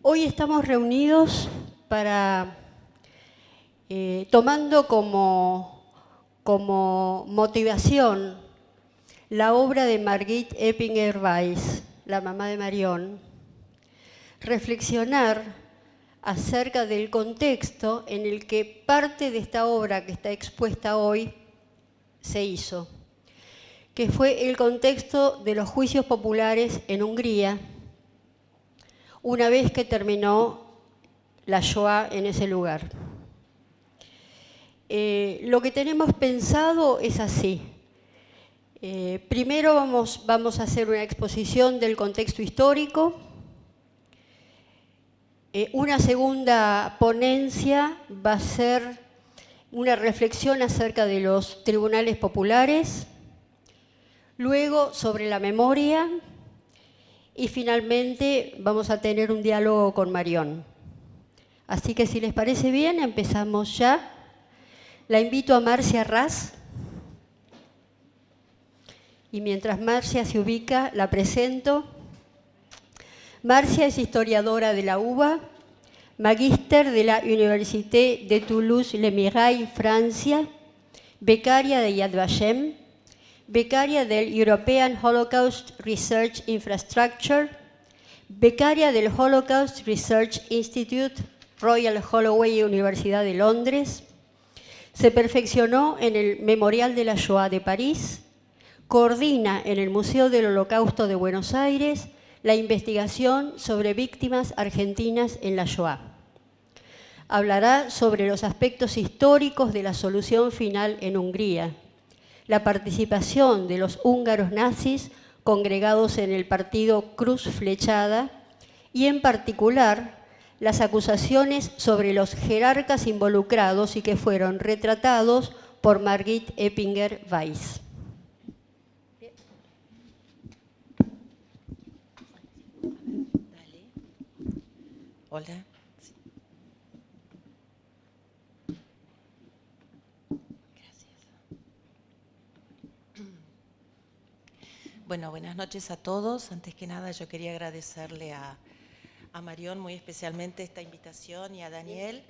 Hoy estamos reunidos para, tomando como motivación la obra de Margit Eppinger-Weiss, la mamá de Marion, reflexionar acerca del contexto en el que parte de esta obra que está expuesta hoy se hizo, que fue el contexto de los juicios populares en Hungría, una vez que terminó la Shoah en ese lugar. Lo que tenemos pensado es así. Primero vamos a hacer una exposición del contexto histórico. Una segunda ponencia va a ser una reflexión acerca de los tribunales populares, luego sobre la memoria y finalmente vamos a tener un diálogo con Marion. Así que si les parece bien, empezamos ya. La invito a Marcia Ras. Y mientras Marcia se ubica, la presento. Marcia es historiadora de la UBA, magíster de la Université de Toulouse-Le Mirail, Francia, becaria de Yad Vashem, becaria del European Holocaust Research Infrastructure, becaria del Holocaust Research Institute, Royal Holloway, Universidad de Londres. Se perfeccionó en el Memorial de la Shoah de París, coordina en el Museo del Holocausto de Buenos Aires la investigación sobre víctimas argentinas en la Shoah. Hablará sobre los aspectos históricos de la solución final en Hungría, la participación de los húngaros nazis congregados en el partido Cruz Flechada y en particular las acusaciones sobre los jerarcas involucrados y que fueron retratados por Margit Eppinger-Weiss. Hola. Sí. Gracias. Bueno, buenas noches a todos. Antes que nada, yo quería agradecerle a Marion muy especialmente esta invitación y a Daniel.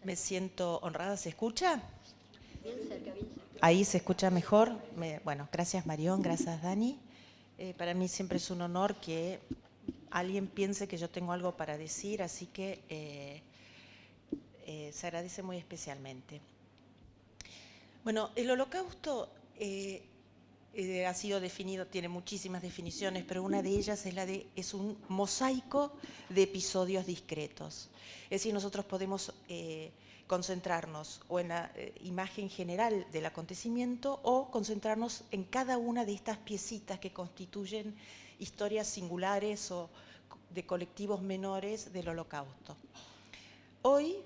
Me siento honrada. ¿Se escucha? Bien cerca, bien cerca. Ahí se escucha mejor. Bueno, gracias Marion, gracias Dani. Para mí siempre es un honor que alguien piense que yo tengo algo para decir, así que se agradece muy especialmente. Bueno, el Holocausto ha sido definido, tiene muchísimas definiciones, pero una de ellas es un mosaico de episodios discretos. Es decir, nosotros podemos concentrarnos o en la imagen general del acontecimiento o concentrarnos en cada una de estas piecitas que constituyen historias singulares o de colectivos menores del Holocausto. Hoy,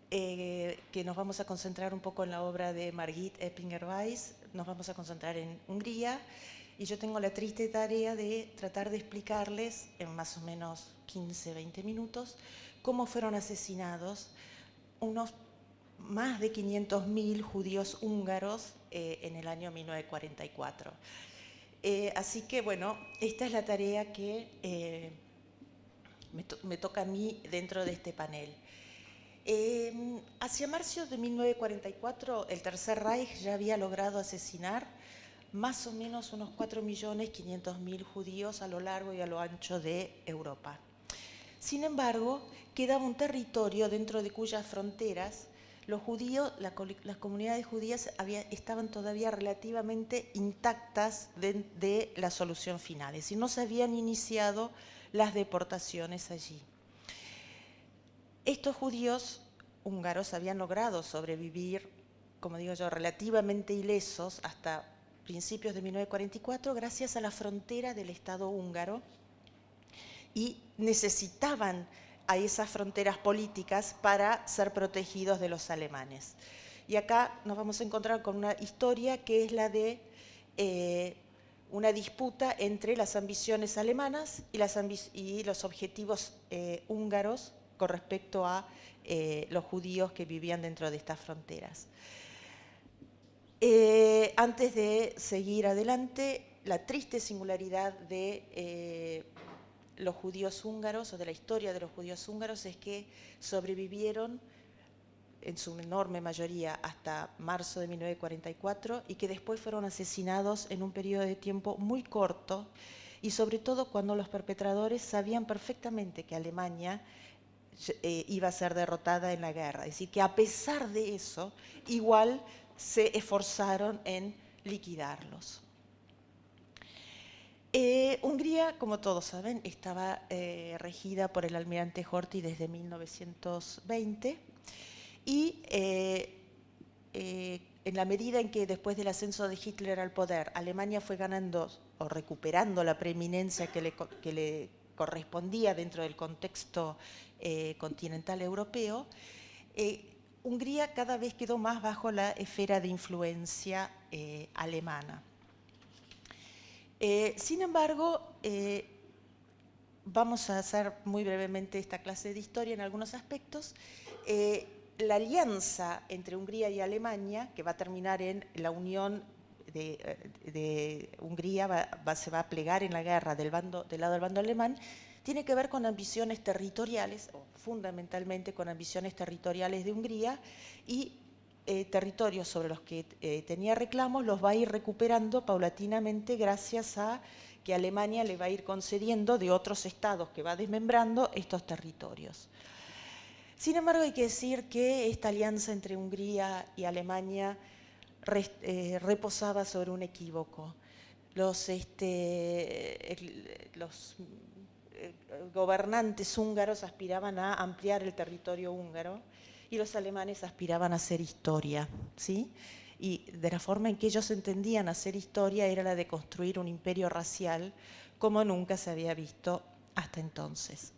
que nos vamos a concentrar un poco en la obra de Margit Eppinger-Weiss, nos vamos a concentrar en Hungría, y yo tengo la triste tarea de tratar de explicarles en más o menos 15-20 minutos cómo fueron asesinados unos más de 500.000 judíos húngaros en el año 1944. Así que, bueno, esta es la tarea que me toca a mí dentro de este panel. Hacia marzo de 1944, el Tercer Reich ya había logrado asesinar más o menos unos 4.500.000 judíos a lo largo y a lo ancho de Europa. Sin embargo, quedaba un territorio dentro de cuyas fronteras los judíos, las comunidades judías estaban todavía relativamente intactas de la solución final, es decir, no se habían iniciado las deportaciones allí. Estos judíos húngaros habían logrado sobrevivir, como digo yo, relativamente ilesos hasta principios de 1944 gracias a la frontera del Estado húngaro y necesitaban a esas fronteras políticas para ser protegidos de los alemanes. Y acá nos vamos a encontrar con una historia que es la de una disputa entre las ambiciones alemanas y los objetivos húngaros con respecto a los judíos que vivían dentro de estas fronteras. Antes de seguir adelante, la triste singularidad de los judíos húngaros, o de la historia de los judíos húngaros, es que sobrevivieron en su enorme mayoría hasta marzo de 1944 y que después fueron asesinados en un periodo de tiempo muy corto, y sobre todo cuando los perpetradores sabían perfectamente que Alemania iba a ser derrotada en la guerra. Es decir, que a pesar de eso, igual se esforzaron en liquidarlos. Hungría, como todos saben, estaba regida por el almirante Horthy desde 1920, y en la medida en que después del ascenso de Hitler al poder, Alemania fue ganando o recuperando la preeminencia que le correspondía dentro del contexto continental europeo, Hungría cada vez quedó más bajo la esfera de influencia alemana. Sin embargo, vamos a hacer muy brevemente esta clase de historia en algunos aspectos. La alianza entre Hungría y Alemania, que va a terminar en la unión de Hungría, se va a plegar en la guerra del lado del bando alemán, tiene que ver con ambiciones territoriales, o fundamentalmente con ambiciones territoriales de Hungría, y territorios sobre los que tenía reclamos los va a ir recuperando paulatinamente gracias a que Alemania le va a ir concediendo de otros estados que va desmembrando estos territorios. Sin embargo, hay que decir que esta alianza entre Hungría y Alemania reposaba sobre un equívoco. Los gobernantes húngaros aspiraban a ampliar el territorio húngaro y los alemanes aspiraban a hacer historia, ¿sí? Y de la forma en que ellos entendían hacer historia era la de construir un imperio racial como nunca se había visto hasta entonces.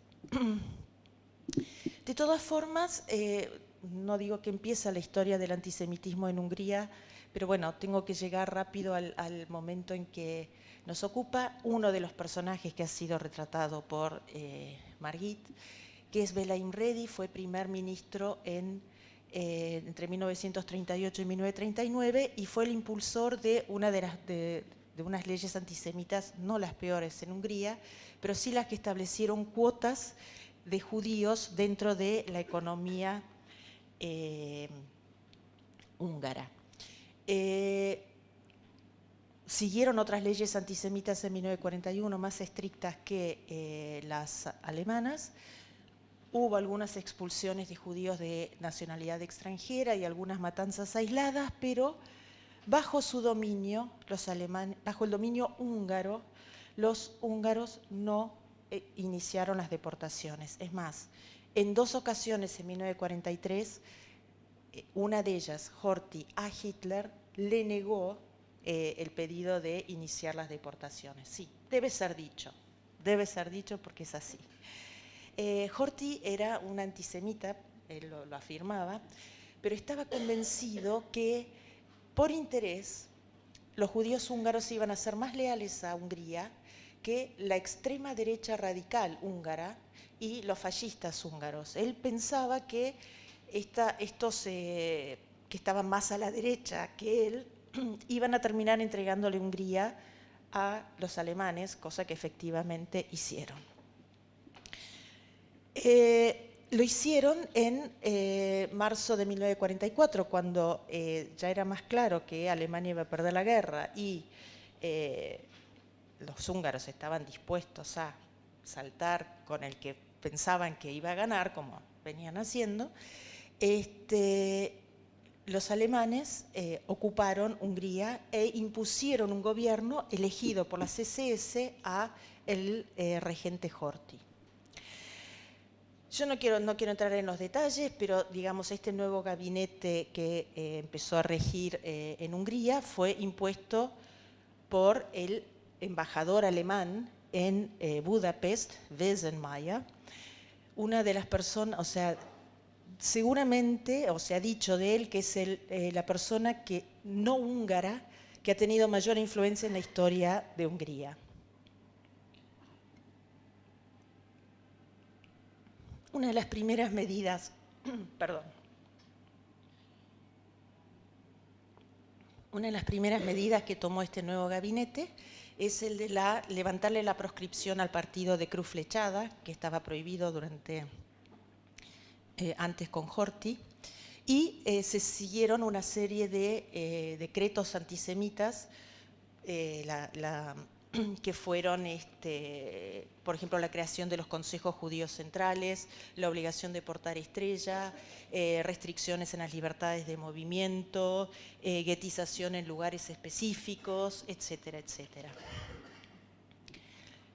De todas formas, no digo que empieza la historia del antisemitismo en Hungría, pero bueno, tengo que llegar rápido al momento en que nos ocupa uno de los personajes que ha sido retratado por Margit, que es Béla Imredi. Fue primer ministro entre 1938 y 1939 y fue el impulsor de unas leyes antisemitas, no las peores en Hungría, pero sí las que establecieron cuotas de judíos dentro de la economía húngara. Siguieron otras leyes antisemitas en 1941 más estrictas que las alemanas. Hubo algunas expulsiones de judíos de nacionalidad extranjera y algunas matanzas aisladas, pero bajo su dominio, bajo el dominio húngaro, los húngaros no iniciaron las deportaciones. Es más, en dos ocasiones en 1943, una de ellas, Horthy, a Hitler le negó el pedido de iniciar las deportaciones. Sí, debe ser dicho porque es así. Horthy era un antisemita, él lo afirmaba, pero estaba convencido que por interés los judíos húngaros iban a ser más leales a Hungría que la extrema derecha radical húngara y los fascistas húngaros. Él pensaba que estos que estaban más a la derecha que él iban a terminar entregándole Hungría a los alemanes, cosa que efectivamente hicieron. Lo hicieron en marzo de 1944, cuando ya era más claro que Alemania iba a perder la guerra y los húngaros estaban dispuestos a saltar con el que pensaban que iba a ganar, como venían haciendo. Los alemanes ocuparon Hungría e impusieron un gobierno elegido por la CSS a el regente Horthy. Yo no quiero entrar en los detalles, pero digamos este nuevo gabinete que empezó a regir en Hungría fue impuesto por el embajador alemán en Budapest, Wesenmayer, una de las personas, o sea, seguramente, o se ha dicho de él que es la persona no húngara que ha tenido mayor influencia en la historia de Hungría. Una de las primeras medidas, una de las primeras medidas que tomó este nuevo gabinete es el de levantarle la proscripción al partido de Cruz Flechada, que estaba prohibido antes con Horthy, y se siguieron una serie de decretos antisemitas, que fueron, por ejemplo, la creación de los consejos judíos centrales, la obligación de portar estrella, restricciones en las libertades de movimiento, guetización en lugares específicos, etcétera, etcétera.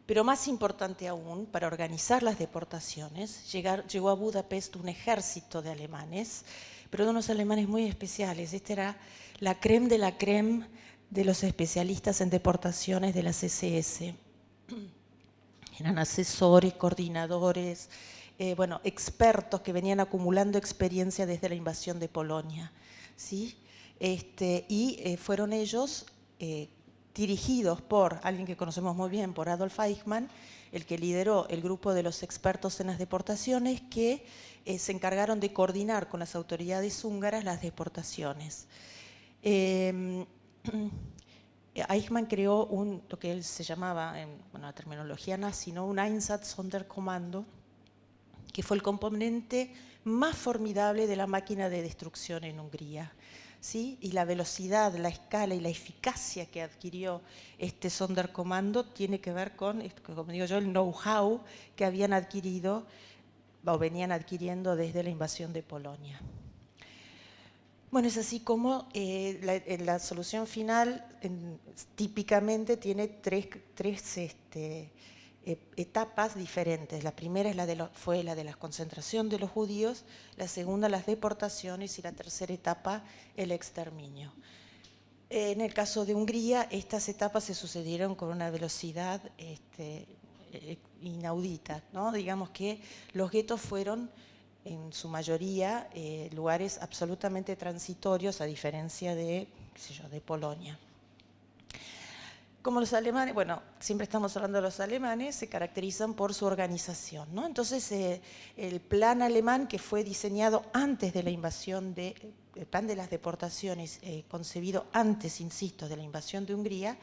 Pero más importante aún, para organizar las deportaciones, llegó a Budapest un ejército de alemanes, pero de unos alemanes muy especiales. Esta era la crème de la crème de los especialistas en deportaciones de las SS. Eran asesores, coordinadores, expertos que venían acumulando experiencia desde la invasión de Polonia, ¿sí? Fueron ellos dirigidos por alguien que conocemos muy bien, por Adolf Eichmann, el que lideró el grupo de los expertos en las deportaciones, que se encargaron de coordinar con las autoridades húngaras las deportaciones. Eichmann creó lo que él se llamaba, en la terminología nazi, ¿no?, un Einsatzsonderkommando, que fue el componente más formidable de la máquina de destrucción en Hungría, ¿sí? Y la velocidad, la escala y la eficacia que adquirió este Sonderkommando tiene que ver con, como digo yo, el know-how que habían adquirido o venían adquiriendo desde la invasión de Polonia. Bueno, es así como la solución final típicamente tiene tres etapas diferentes. La primera fue la de la concentración de los judíos, la segunda las deportaciones y la tercera etapa el exterminio. En el caso de Hungría, estas etapas se sucedieron con una velocidad inaudita, ¿no? Digamos que los guetos fueron en su mayoría lugares absolutamente transitorios, a diferencia de Polonia. Como los alemanes, bueno, siempre estamos hablando de los alemanes, se caracterizan por su organización, ¿no? Entonces, el plan alemán, que fue diseñado antes de la invasión el plan de las deportaciones, concebido antes, insisto, de la invasión de Hungría,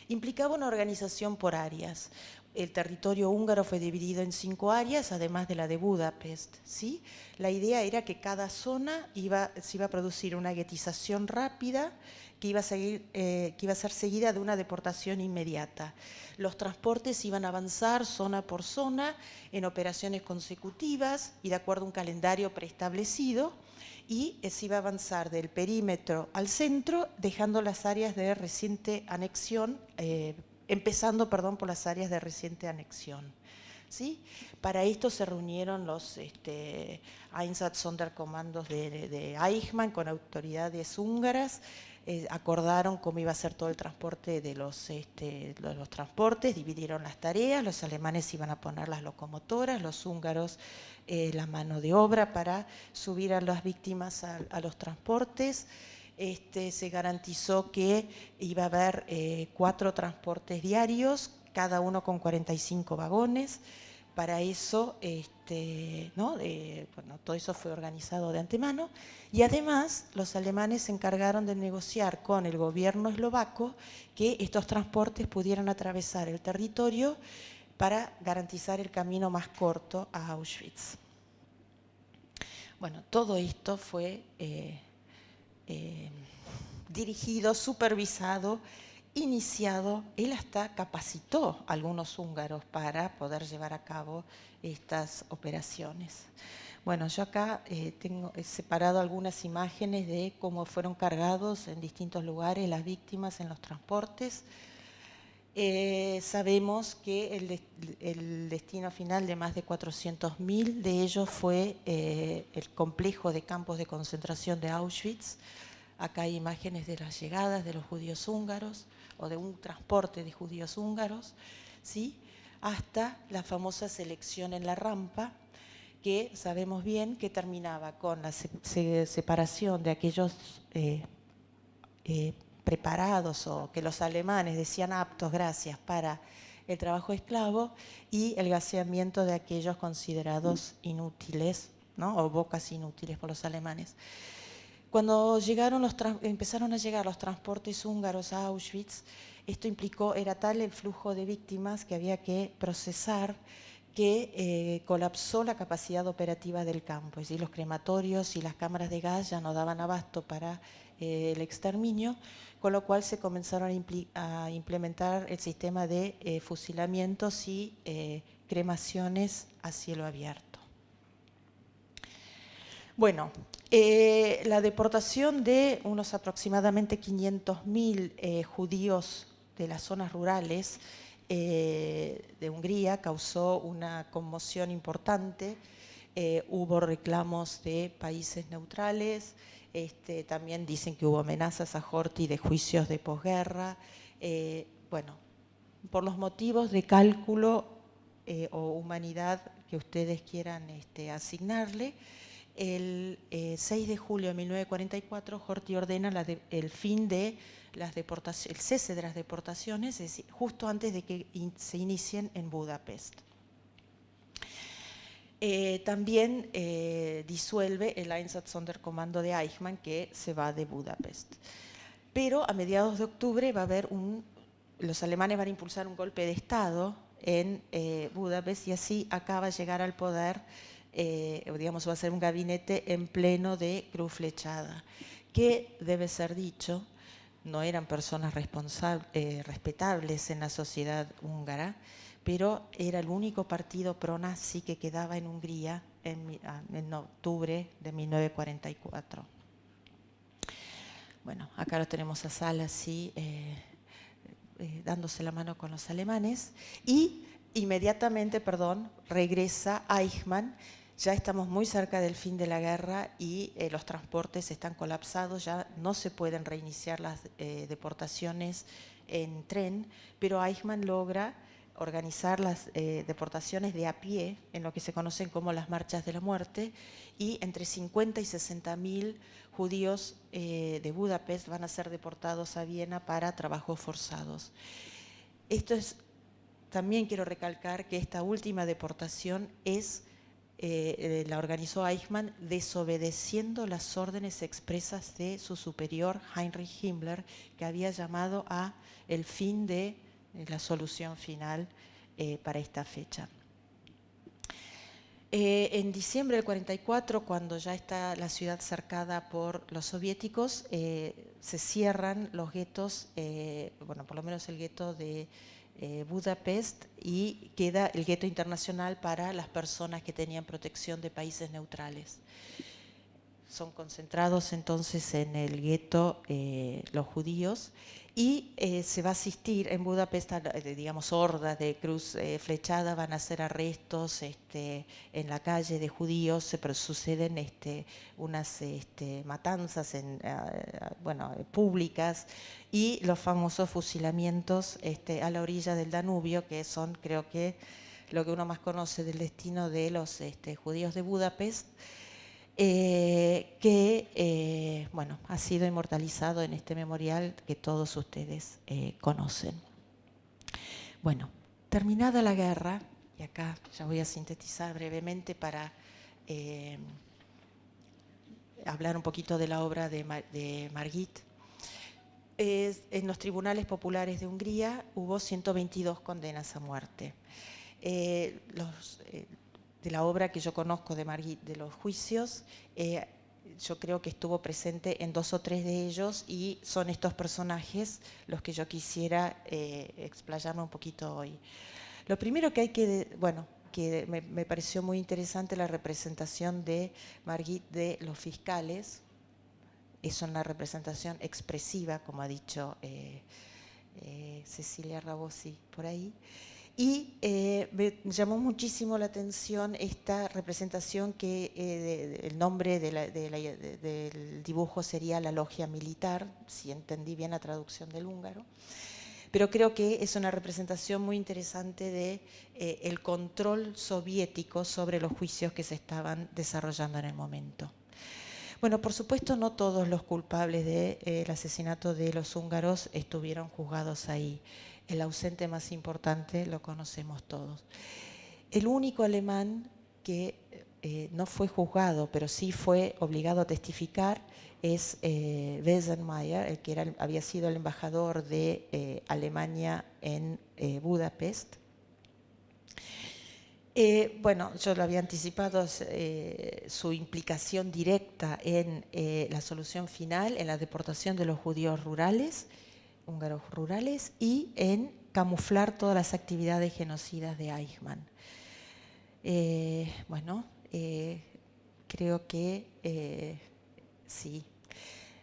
implicaba una organización por áreas. El territorio húngaro fue dividido en 5 áreas, además de la de Budapest, ¿sí? La idea era que cada zona se iba a producir una guetización rápida que iba a ser seguida de una deportación inmediata. Los transportes iban a avanzar zona por zona en operaciones consecutivas y de acuerdo a un calendario preestablecido, y se iba a avanzar del perímetro al centro, dejando las áreas de reciente anexión, empezando por las áreas de reciente anexión, ¿sí? Para esto se reunieron los Einsatzsonderkommandos de Eichmann con autoridades húngaras, acordaron cómo iba a ser todo el transporte de los transportes, dividieron las tareas, los alemanes iban a poner las locomotoras, los húngaros la mano de obra para subir a las víctimas a los transportes. Se garantizó que iba a haber 4 transportes diarios, cada uno con 45 vagones. Para eso, todo eso fue organizado de antemano, y además los alemanes se encargaron de negociar con el gobierno eslovaco que estos transportes pudieran atravesar el territorio para garantizar el camino más corto a Auschwitz. Bueno, todo esto fue dirigido, supervisado, iniciado. Él hasta capacitó a algunos húngaros para poder llevar a cabo estas operaciones. Bueno, yo acá he separado algunas imágenes de cómo fueron cargados en distintos lugares las víctimas en los transportes. Sabemos que el destino final de más de 400.000 de ellos fue el complejo de campos de concentración de Auschwitz. Acá hay imágenes de las llegadas de los judíos húngaros o de un transporte de judíos húngaros, ¿sí? Hasta la famosa selección en la rampa, que sabemos bien que terminaba con la separación de aquellos preparados o que los alemanes decían aptos, gracias, para el trabajo esclavo, y el gaseamiento de aquellos considerados inútiles, ¿no? O bocas inútiles por los alemanes. Cuando empezaron a llegar los transportes húngaros a Auschwitz, esto implicó, era tal el flujo de víctimas que había que procesar que colapsó la capacidad operativa del campo. Es decir, los crematorios y las cámaras de gas ya no daban abasto para el exterminio, con lo cual se comenzaron a implementar el sistema de fusilamientos y cremaciones a cielo abierto. Bueno, la deportación de unos aproximadamente 500.000 judíos de las zonas rurales de Hungría causó una conmoción importante. Hubo reclamos de países neutrales, también dicen que hubo amenazas a Horthy de juicios de posguerra. Bueno, por los motivos de cálculo o humanidad que ustedes quieran asignarle, el 6 de julio de 1944, Horthy ordena el fin de las deportaciones, el cese de las deportaciones, es decir, justo antes de que se inicien en Budapest. También disuelve el Einsatzsonderkommando de Eichmann, que se va de Budapest. Pero a mediados de octubre va a haber los alemanes van a impulsar un golpe de Estado en Budapest y así acaba de llegar al poder, digamos, va a ser un gabinete en pleno de Cruz Flechada, que debe ser dicho, no eran personas respetables en la sociedad húngara, pero era el único partido pro-nazi que quedaba en Hungría en octubre de 1944. Bueno, acá lo tenemos a Sala, así, dándose la mano con los alemanes, y inmediatamente, regresa Eichmann. Ya estamos muy cerca del fin de la guerra y los transportes están colapsados, ya no se pueden reiniciar las deportaciones en tren, pero Eichmann logra organizar las deportaciones de a pie, en lo que se conocen como las marchas de la muerte, y entre 50 y 60.000 judíos de Budapest van a ser deportados a Viena para trabajos forzados. También quiero recalcar que esta última deportación la organizó Eichmann desobedeciendo las órdenes expresas de su superior Heinrich Himmler, que había llamado a el fin de la solución final para esta fecha. En diciembre del 44, cuando ya está la ciudad cercada por los soviéticos, se cierran los guetos, bueno, por lo menos el gueto de Budapest, y queda el gueto internacional para las personas que tenían protección de países neutrales. Son concentrados entonces en el gueto los judíos, y se va a asistir en Budapest a, digamos, hordas de Cruz Flechada, van a hacer arrestos en la calle de judíos, pero suceden unas matanzas públicas, y los famosos fusilamientos a la orilla del Danubio, que son, creo que, lo que uno más conoce del destino de los judíos de Budapest, que ha sido inmortalizado en este memorial que todos ustedes conocen. Bueno, terminada la guerra, y acá ya voy a sintetizar brevemente para hablar un poquito de la obra de Margit. En los tribunales populares de Hungría hubo 122 condenas a muerte. De la obra que yo conozco de Margit, de los juicios, yo creo que estuvo presente en 2 o 3 de ellos, y son estos personajes los que yo quisiera explayarme un poquito hoy. Lo primero que hay que me pareció muy interesante la representación de Margit de los fiscales. Es una representación expresiva, como ha dicho Cecilia Rabosi por ahí. Y me llamó muchísimo la atención esta representación que el nombre del dibujo sería la logia militar, si entendí bien la traducción del húngaro. Pero creo que es una representación muy interesante de el control soviético sobre los juicios que se estaban desarrollando en el momento. Bueno, por supuesto, no todos los culpables del asesinato de los húngaros estuvieron juzgados ahí. El ausente más importante lo conocemos todos. El único alemán que no fue juzgado, pero sí fue obligado a testificar, es Wesenmayer, el que había sido el embajador de Alemania en Budapest. Bueno, yo lo había anticipado, su implicación directa en la solución final, en la deportación de los judíos rurales, húngaros rurales, y en camuflar todas las actividades genocidas de Eichmann. Bueno, creo que sí.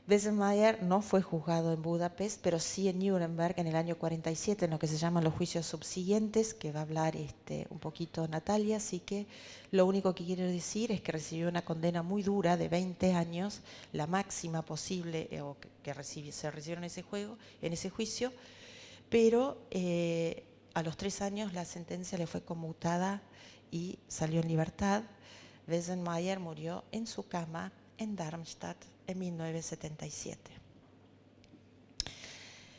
Wesenmayer no fue juzgado en Budapest, pero sí en Nuremberg en el año 47, en lo que se llaman los juicios subsiguientes, que va a hablar un poquito Natalia, así que lo único que quiero decir es que recibió una condena muy dura de 20 años, la máxima posible se recibió en ese juicio, pero a los 3 años la sentencia le fue conmutada y salió en libertad. Wesenmayer murió en su cama en Darmstadt en 1977.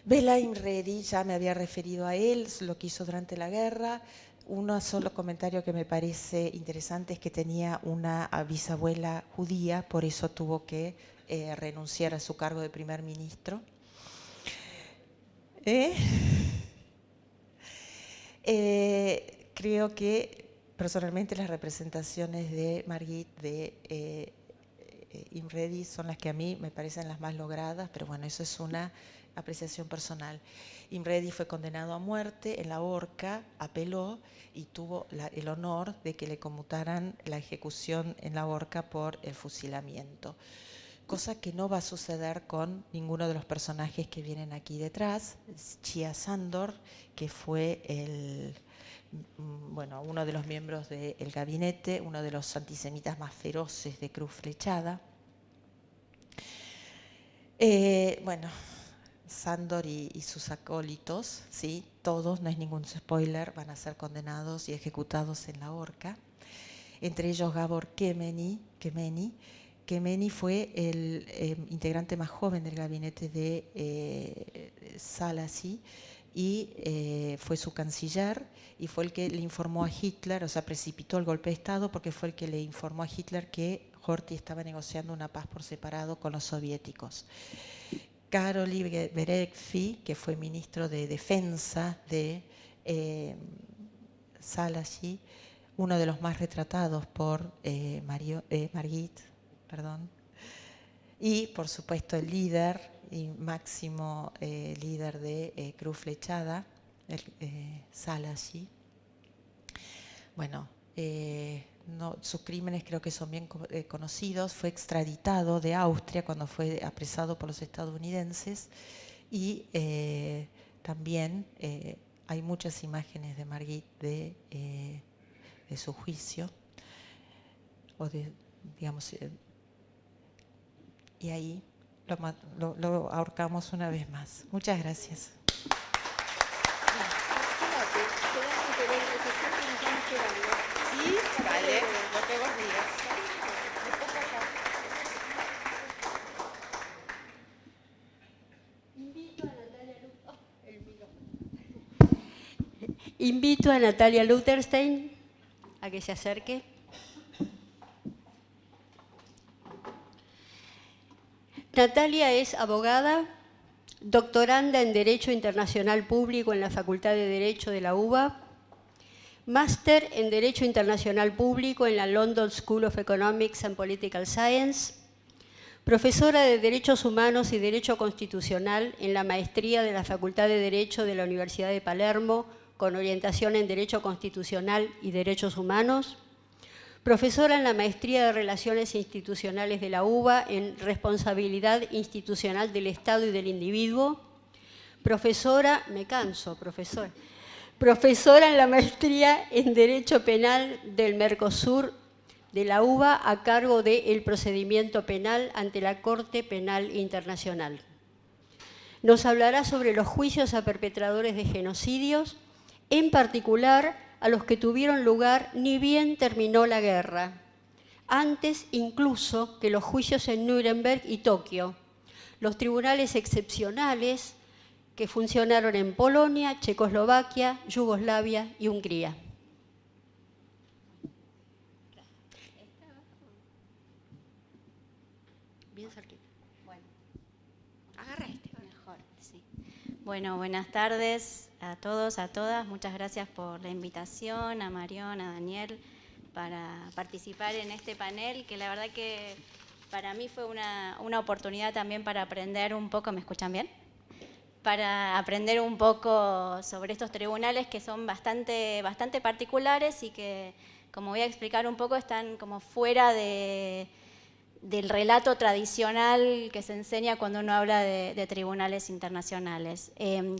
Bela Imredi, ya me había referido a él, lo que hizo durante la guerra. Un solo comentario que me parece interesante es que tenía una bisabuela judía, por eso tuvo que renunciar a su cargo de primer ministro. Creo que personalmente las representaciones de Margit, de Imredi, son las que a mí me parecen las más logradas, pero bueno, eso es una apreciación personal. Imredi fue condenado a muerte en la horca, apeló y tuvo el honor de que le conmutaran la ejecución en la horca por el fusilamiento, cosa que no va a suceder con ninguno de los personajes que vienen aquí detrás. Chia Sandor, que fue uno de los miembros del gabinete, uno de los antisemitas más feroces de Cruz Flechada. Sandor y sus acólitos, ¿sí? Todos, no es ningún spoiler, van a ser condenados y ejecutados en la horca. Entre ellos Gabor Kemeny. Kemeny fue el integrante más joven del gabinete de Szálasi y fue su canciller y fue el que le informó a Hitler, o sea, precipitó el golpe de Estado porque fue el que le informó a Hitler que Horthy estaba negociando una paz por separado con los soviéticos. Károly Verekfi, que fue ministro de Defensa de Szálasi, uno de los más retratados por Margit, y por supuesto el líder y máximo líder de Cruz Flechada, Szálasi. Bueno, sus crímenes creo que son bien conocidos. Fue extraditado de Austria cuando fue apresado por los estadounidenses y también hay muchas imágenes de Margit de su juicio, y ahí lo ahorcamos una vez más. Muchas gracias. Sí, vale, lo que vos digas. Invito a Natalia Lutherstein a que se acerque. Natalia es abogada, doctoranda en Derecho Internacional Público en la Facultad de Derecho de la UBA, máster en Derecho Internacional Público en la London School of Economics and Political Science, profesora de Derechos Humanos y Derecho Constitucional en la maestría de la Facultad de Derecho de la Universidad de Palermo, con orientación en Derecho Constitucional y Derechos Humanos, profesora en la Maestría de Relaciones Institucionales de la UBA en Responsabilidad Institucional del Estado y del Individuo, profesora en la Maestría en Derecho Penal del Mercosur de la UBA a cargo del procedimiento penal ante la Corte Penal Internacional. Nos hablará sobre los juicios a perpetradores de genocidios, en particular a los que tuvieron lugar ni bien terminó la guerra, antes incluso que los juicios en Nuremberg y Tokio, los tribunales excepcionales que funcionaron en Polonia, Checoslovaquia, Yugoslavia y Hungría. Bueno, buenas tardes a todos, a todas. Muchas gracias por la invitación, a Marión, a Daniel, para participar en este panel, que la verdad que para mí fue una oportunidad también para aprender un poco. ¿Me escuchan bien? Para aprender un poco sobre estos tribunales que son bastante particulares y que, como voy a explicar un poco, están como fuera del relato tradicional que se enseña cuando uno habla de tribunales internacionales.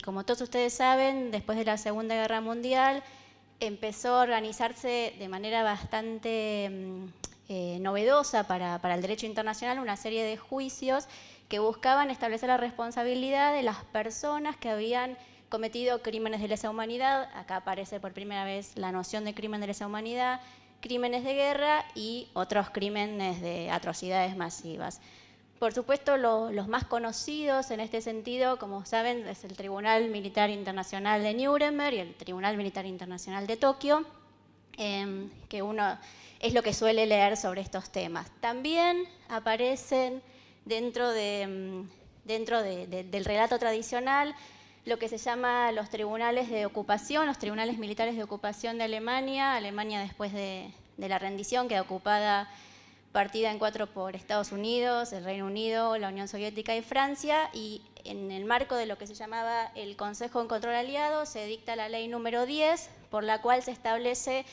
Como todos ustedes saben, después de la Segunda Guerra Mundial empezó a organizarse de manera bastante novedosa para el derecho internacional una serie de juicios que buscaban establecer la responsabilidad de las personas que habían cometido crímenes de lesa humanidad. Acá aparece por primera vez la noción de crimen de lesa humanidad, crímenes de guerra y otros crímenes de atrocidades masivas. Por supuesto, los más conocidos en este sentido, como saben, es el Tribunal Militar Internacional de Nuremberg y el Tribunal Militar Internacional de Tokio, que uno es lo que suele leer sobre estos temas. También aparecen dentro del relato tradicional lo que se llama los tribunales de ocupación, los tribunales militares de ocupación de Alemania. Alemania, después de la rendición, queda ocupada, partida en 4 por Estados Unidos, el Reino Unido, la Unión Soviética y Francia, y en el marco de lo que se llamaba el Consejo de Control Aliado se dicta la ley número 10, por la cual se establece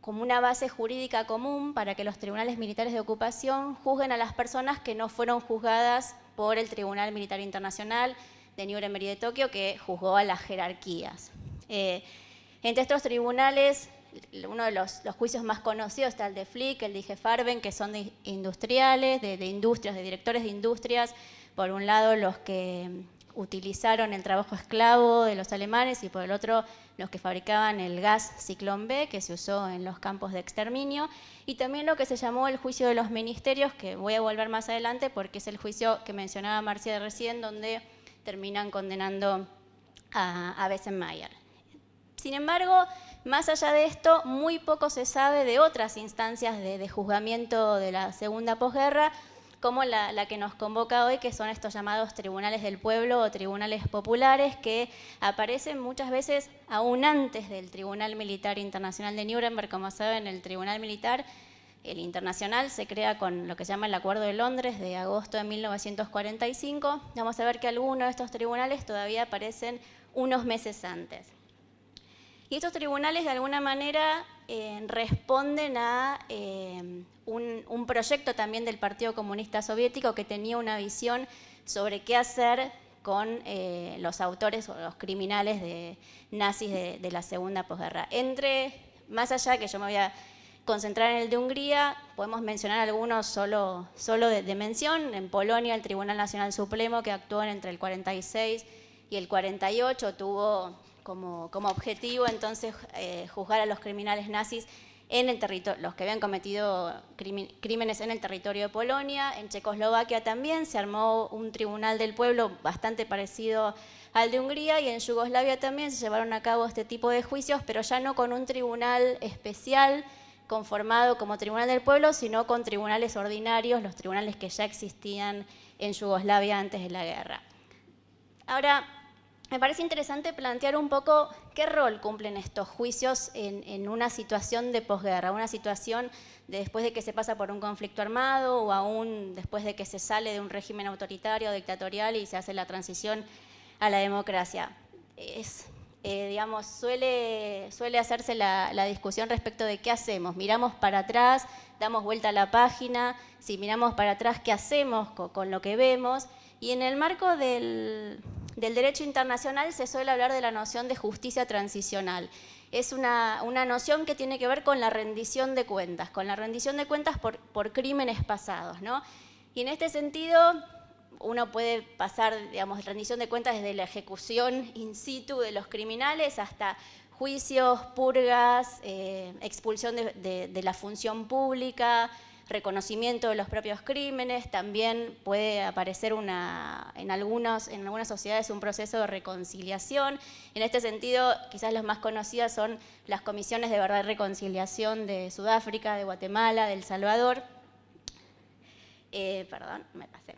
como una base jurídica común para que los tribunales militares de ocupación juzguen a las personas que no fueron juzgadas por el Tribunal Militar Internacional de Nuremberg y de Tokio, que juzgó a las jerarquías. Entre estos tribunales, uno de los juicios más conocidos está el de Flick, el de IG Farben, que son de industriales, de industrias, de directores de industrias. Por un lado, los que utilizaron el trabajo esclavo de los alemanes, y por el otro, los que fabricaban el gas Ciclón B, que se usó en los campos de exterminio, y también lo que se llamó el juicio de los ministerios, que voy a volver más adelante porque es el juicio que mencionaba Marcia de recién, donde terminan condenando a Wessenmeier. Sin embargo, más allá de esto, muy poco se sabe de otras instancias de juzgamiento de la segunda posguerra, como la que nos convoca hoy, que son estos llamados tribunales del pueblo o tribunales populares, que aparecen muchas veces aún antes del Tribunal Militar Internacional de Nuremberg. Como saben, el Tribunal Militar, el internacional, se crea con lo que se llama el Acuerdo de Londres de agosto de 1945. Vamos a ver que algunos de estos tribunales todavía aparecen unos meses antes. Y estos tribunales, de alguna manera, responden a un proyecto también del Partido Comunista Soviético, que tenía una visión sobre qué hacer con los autores o los criminales nazis de la segunda posguerra. Más allá, que yo me voy a concentrar en el de Hungría, podemos mencionar algunos solo de mención. En Polonia, el Tribunal Nacional Supremo, que actuó entre el 46 y el 48, tuvo como objetivo entonces juzgar a los criminales nazis en el territorio, los que habían cometido crímenes en el territorio de Polonia. En Checoslovaquia también se armó un tribunal del pueblo bastante parecido al de Hungría, y en Yugoslavia también se llevaron a cabo este tipo de juicios, pero ya no con un tribunal especial conformado como tribunal del pueblo, sino con tribunales ordinarios, los tribunales que ya existían en Yugoslavia antes de la guerra. Ahora, me parece interesante plantear un poco qué rol cumplen estos juicios en una situación de posguerra, una situación después de que se pasa por un conflicto armado o aún después de que se sale de un régimen autoritario, dictatorial y se hace la transición a la democracia. Digamos, suele hacerse la discusión respecto de qué hacemos. Miramos para atrás, damos vuelta a la página. Si miramos para atrás, ¿qué hacemos con lo que vemos? Y en el marco del derecho internacional se suele hablar de la noción de justicia transicional. Es una noción que tiene que ver con la rendición de cuentas, por crímenes pasados, ¿no? Y en este sentido, uno puede pasar, digamos, rendición de cuentas desde la ejecución in situ de los criminales hasta juicios, purgas, expulsión de la función pública, reconocimiento de los propios crímenes. También puede aparecer en algunas sociedades un proceso de reconciliación. En este sentido, quizás las más conocidas son las comisiones de verdad y reconciliación de Sudáfrica, de Guatemala, de El Salvador. Perdón, me pasé.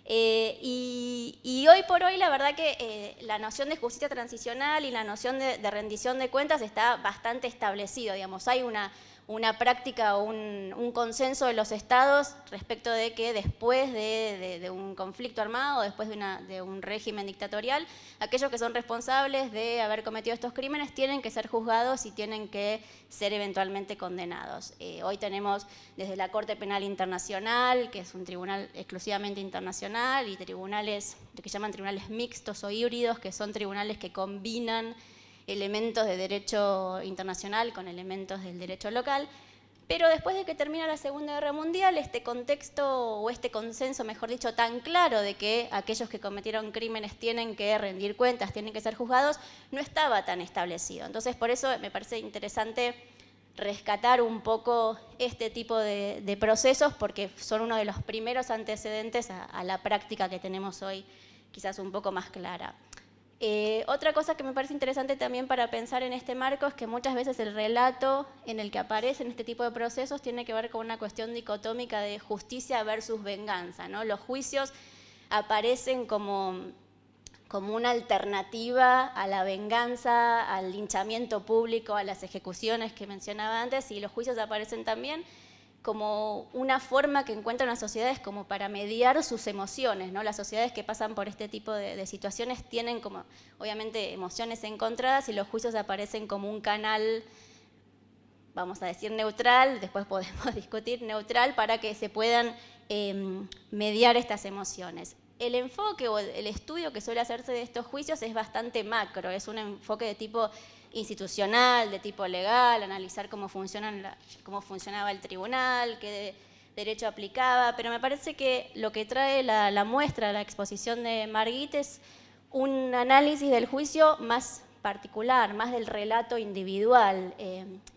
Y hoy por hoy la verdad que la noción de justicia transicional y la noción de rendición de cuentas está bastante establecido, digamos, hay una práctica o un consenso de los estados respecto de que después de un conflicto armado, después de un régimen dictatorial, aquellos que son responsables de haber cometido estos crímenes tienen que ser juzgados y tienen que ser eventualmente condenados. Hoy tenemos desde la Corte Penal Internacional, que es un tribunal exclusivamente internacional, y tribunales que llaman tribunales mixtos o híbridos, que son tribunales que combinan elementos de derecho internacional con elementos del derecho local, pero después de que termina la Segunda Guerra Mundial, este contexto o este consenso, mejor dicho, tan claro de que aquellos que cometieron crímenes tienen que rendir cuentas, tienen que ser juzgados, no estaba tan establecido. Entonces, por eso me parece interesante rescatar un poco este tipo de procesos, porque son uno de los primeros antecedentes a la práctica que tenemos hoy, quizás un poco más clara. Otra cosa que me parece interesante también para pensar en este marco es que muchas veces el relato en el que aparecen este tipo de procesos tiene que ver con una cuestión dicotómica de justicia versus venganza, ¿no? Los juicios aparecen como una alternativa a la venganza, al linchamiento público, a las ejecuciones que mencionaba antes, y los juicios aparecen también como una forma que encuentran las sociedades como para mediar sus emociones, ¿no? Las sociedades que pasan por este tipo de situaciones tienen como, obviamente, emociones encontradas, y los juicios aparecen como un canal, vamos a decir neutral, después podemos discutir, neutral, para que se puedan mediar estas emociones. El enfoque o el estudio que suele hacerse de estos juicios es bastante macro, es un enfoque de tipo institucional, de tipo legal, analizar cómo funcionaba el tribunal, qué derecho aplicaba, pero me parece que lo que trae la muestra, la exposición de Marguit, es un análisis del juicio más particular, más del relato individual,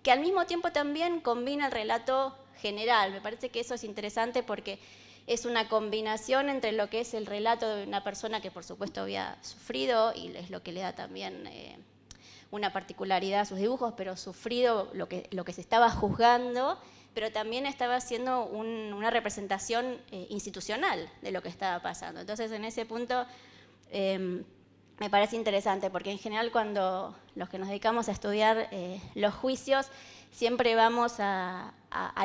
que al mismo tiempo también combina el relato general. Me parece que eso es interesante porque es una combinación entre lo que es el relato de una persona que por supuesto había sufrido, y es lo que le da también una particularidad a sus dibujos, pero sufrido lo que se estaba juzgando, pero también estaba haciendo una representación institucional de lo que estaba pasando. Entonces, en ese punto me parece interesante, porque en general cuando los que nos dedicamos a estudiar los juicios, siempre vamos a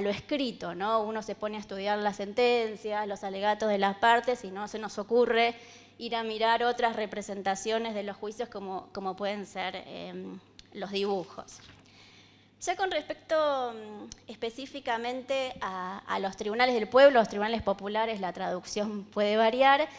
lo escrito, ¿no? Uno se pone a estudiar las sentencias, los alegatos de las partes, y no se nos ocurre ir a mirar otras representaciones de los juicios como pueden ser los dibujos. Ya con respecto específicamente a los tribunales del pueblo, los tribunales populares, la traducción puede variar.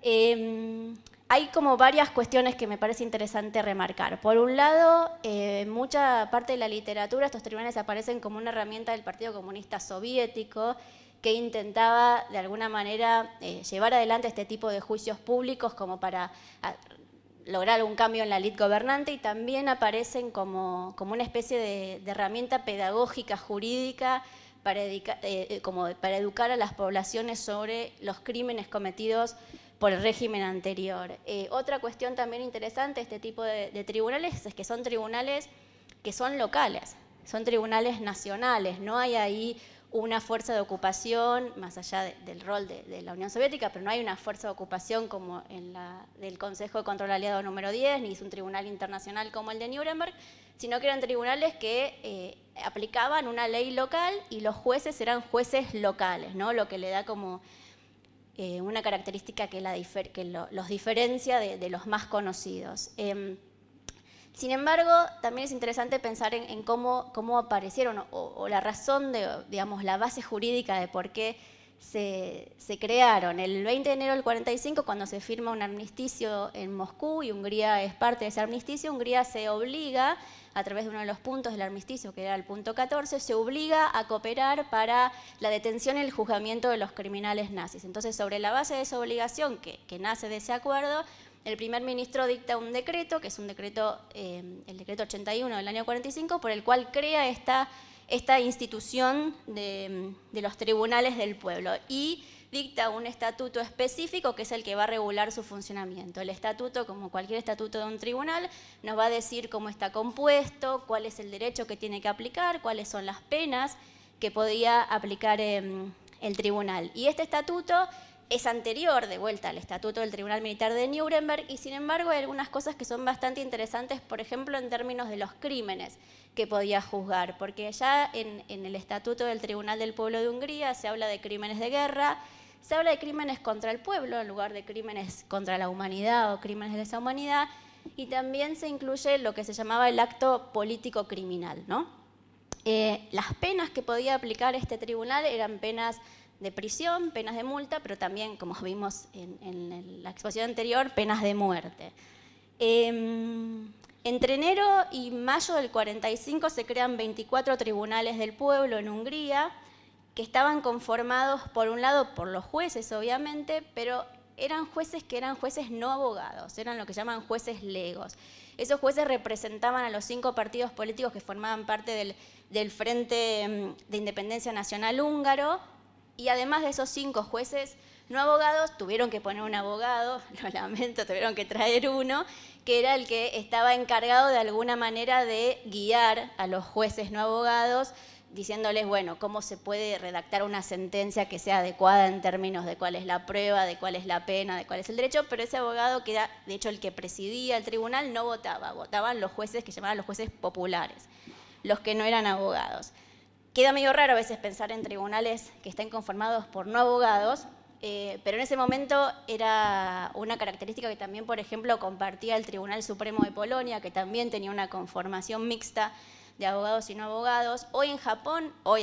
Hay como varias cuestiones que me parece interesante remarcar. Por un lado, en mucha parte de la literatura estos tribunales aparecen como una herramienta del Partido Comunista Soviético, que intentaba de alguna manera llevar adelante este tipo de juicios públicos como para lograr algún cambio en la élite gobernante, y también aparecen como una especie de herramienta pedagógica jurídica para educar a las poblaciones sobre los crímenes cometidos por el régimen anterior. Otra cuestión también interesante de este tipo de tribunales es que son tribunales que son locales, son tribunales nacionales, no hay ahí una fuerza de ocupación, más allá del rol de la Unión Soviética, pero no hay una fuerza de ocupación como del Consejo de Control Aliado número 10, ni es un tribunal internacional como el de Nuremberg, sino que eran tribunales que aplicaban una ley local, y los jueces eran jueces locales, ¿no? Lo que le da como una característica que los diferencia de los más conocidos. Sin embargo, también es interesante pensar en cómo aparecieron, o la razón digamos, la base jurídica de por qué se crearon. El 20 de enero del 45, cuando se firma un armisticio en Moscú, y Hungría es parte de ese armisticio, Hungría se obliga, a través de uno de los puntos del armisticio, que era el punto 14, se obliga a cooperar para la detención y el juzgamiento de los criminales nazis. Entonces, sobre la base de esa obligación que nace de ese acuerdo, el primer ministro dicta un decreto, que es un decreto, el decreto 81 del año 45, por el cual crea esta institución de los tribunales del pueblo, y dicta un estatuto específico que es el que va a regular su funcionamiento. El estatuto, como cualquier estatuto de un tribunal, nos va a decir cómo está compuesto, cuál es el derecho que tiene que aplicar, cuáles son las penas que podía aplicar el tribunal. Y este estatuto es anterior, de vuelta, al Estatuto del Tribunal Militar de Nuremberg, y sin embargo hay algunas cosas que son bastante interesantes, por ejemplo, en términos de los crímenes que podía juzgar, porque ya en el Estatuto del Tribunal del Pueblo de Hungría se habla de crímenes de guerra, se habla de crímenes contra el pueblo en lugar de crímenes contra la humanidad o crímenes de lesa humanidad, y también se incluye lo que se llamaba el acto político criminal, ¿no? Las penas que podía aplicar este tribunal eran penas de prisión, penas de multa, pero también, como vimos en la exposición anterior, penas de muerte. Entre enero y mayo del 45 se crean 24 tribunales del pueblo en Hungría, que estaban conformados, por un lado, por los jueces, obviamente, pero eran jueces que eran jueces no abogados, eran lo que llaman jueces legos. Esos jueces representaban a los 5 partidos políticos que formaban parte del Frente de Independencia Nacional húngaro, y además de esos 5 jueces no abogados, tuvieron que poner un abogado, lo lamento, tuvieron que traer uno, que era el que estaba encargado de alguna manera de guiar a los jueces no abogados, diciéndoles, bueno, cómo se puede redactar una sentencia que sea adecuada en términos de cuál es la prueba, de cuál es la pena, de cuál es el derecho, pero ese abogado, que era de hecho el que presidía el tribunal, no votaba, votaban los jueces que llamaban los jueces populares, los que no eran abogados. Queda medio raro a veces pensar en tribunales que estén conformados por no abogados, pero en ese momento era una característica que también, por ejemplo, compartía el Tribunal Supremo de Polonia, que también tenía una conformación mixta de abogados y no abogados. Hoy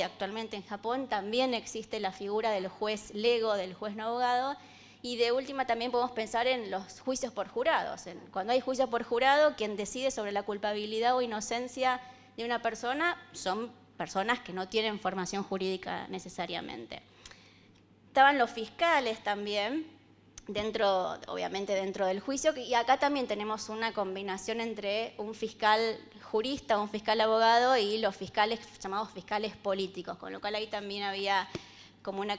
actualmente en Japón, también existe la figura del juez lego, del juez no abogado, y de última también podemos pensar en los juicios por jurados. Cuando hay juicio por jurado, quien decide sobre la culpabilidad o inocencia de una persona son personas que no tienen formación jurídica necesariamente. Estaban los fiscales también, obviamente dentro del juicio, y acá también tenemos una combinación entre un fiscal jurista, un fiscal abogado y los fiscales llamados fiscales políticos, con lo cual ahí también había como una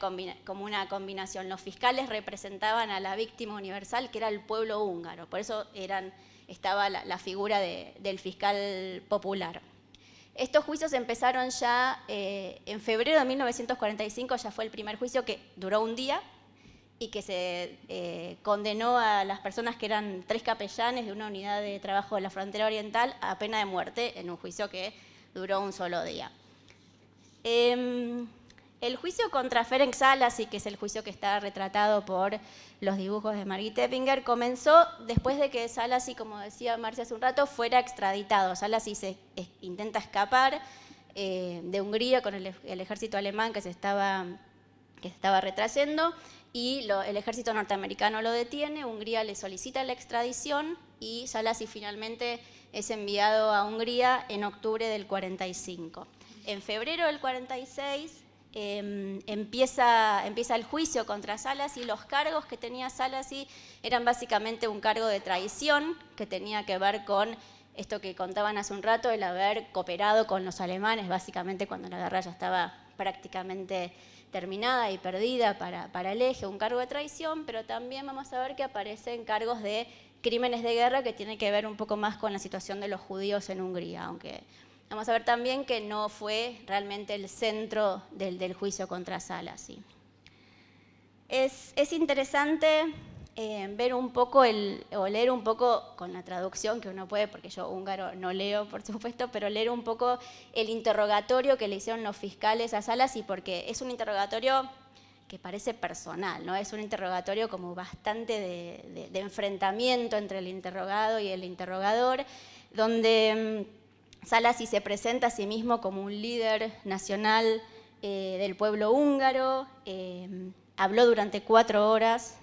combinación. Los fiscales representaban a la víctima universal, que era el pueblo húngaro, por eso estaba la figura del fiscal popular. Estos juicios empezaron ya en febrero de 1945, ya fue el primer juicio, que duró un día y que se condenó a las personas que eran 3 capellanes de una unidad de trabajo de la frontera oriental a pena de muerte en un juicio que duró un solo día. El juicio contra Ferenc Szálasi, que es el juicio que está retratado por los dibujos de Margit Eppinger, comenzó después de que Szálasi, como decía Marcia hace un rato, fuera extraditado. Szálasi intenta escapar de Hungría con el ejército alemán que se estaba retrayendo, y el ejército norteamericano lo detiene. Hungría le solicita la extradición y Szálasi finalmente es enviado a Hungría en octubre del 45. En febrero del 46 empieza el juicio contra Szálasi. Los cargos que tenía Szálasi eran básicamente un cargo de traición que tenía que ver con esto que contaban hace un rato, el haber cooperado con los alemanes, básicamente cuando la guerra ya estaba prácticamente terminada y perdida para el eje, un cargo de traición, pero también vamos a ver que aparecen cargos de crímenes de guerra que tienen que ver un poco más con la situación de los judíos en Hungría, aunque vamos a ver también que no fue realmente el centro del juicio contra Szálasi. Es interesante ver un poco o leer un poco con la traducción que uno puede, porque yo húngaro no leo, por supuesto, pero leer un poco el interrogatorio que le hicieron los fiscales a Szálasi, porque es un interrogatorio que parece personal, ¿no? Es un interrogatorio como bastante de enfrentamiento entre el interrogado y el interrogador, donde Szálasi se presenta a sí mismo como un líder nacional del pueblo húngaro. Habló durante 4 horas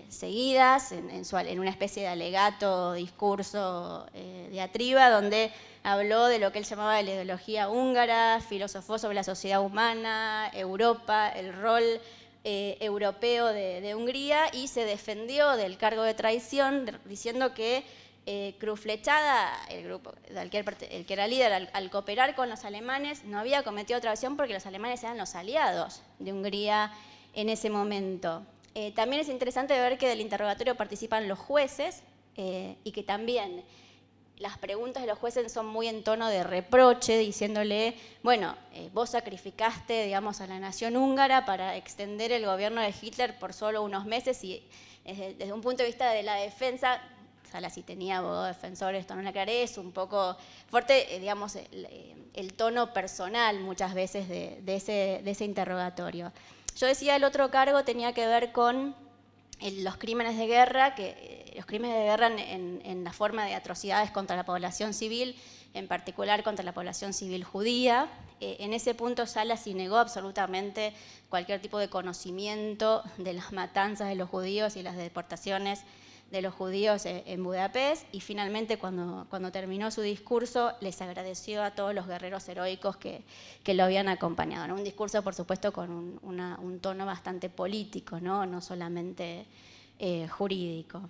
seguidas en una especie de alegato, discurso, diatriba, donde habló de lo que él llamaba la ideología húngara, filosofó sobre la sociedad humana, Europa, el rol europeo de Hungría, y se defendió del cargo de traición diciendo que Cruz Flechada, el grupo el que era líder, al cooperar con los alemanes, no había cometido traición porque los alemanes eran los aliados de Hungría en ese momento. También es interesante ver que del interrogatorio participan los jueces y que también las preguntas de los jueces son muy en tono de reproche, diciéndole, bueno, vos sacrificaste, digamos, a la nación húngara para extender el gobierno de Hitler por solo unos meses y desde un punto de vista de la defensa, Salas si tenía abogado defensor, esto no lo aclaré, es un poco fuerte, digamos, el tono personal muchas veces de ese interrogatorio. Yo decía, el otro cargo tenía que ver con los crímenes de guerra, los crímenes de guerra en la forma de atrocidades contra la población civil, en particular contra la población civil judía. En ese punto Salas sí negó absolutamente cualquier tipo de conocimiento de las matanzas de los judíos y las deportaciones de los judíos en Budapest, y finalmente cuando terminó su discurso les agradeció a todos los guerreros heroicos que lo habían acompañado, ¿no? Un discurso, por supuesto, con un tono bastante político, no solamente jurídico.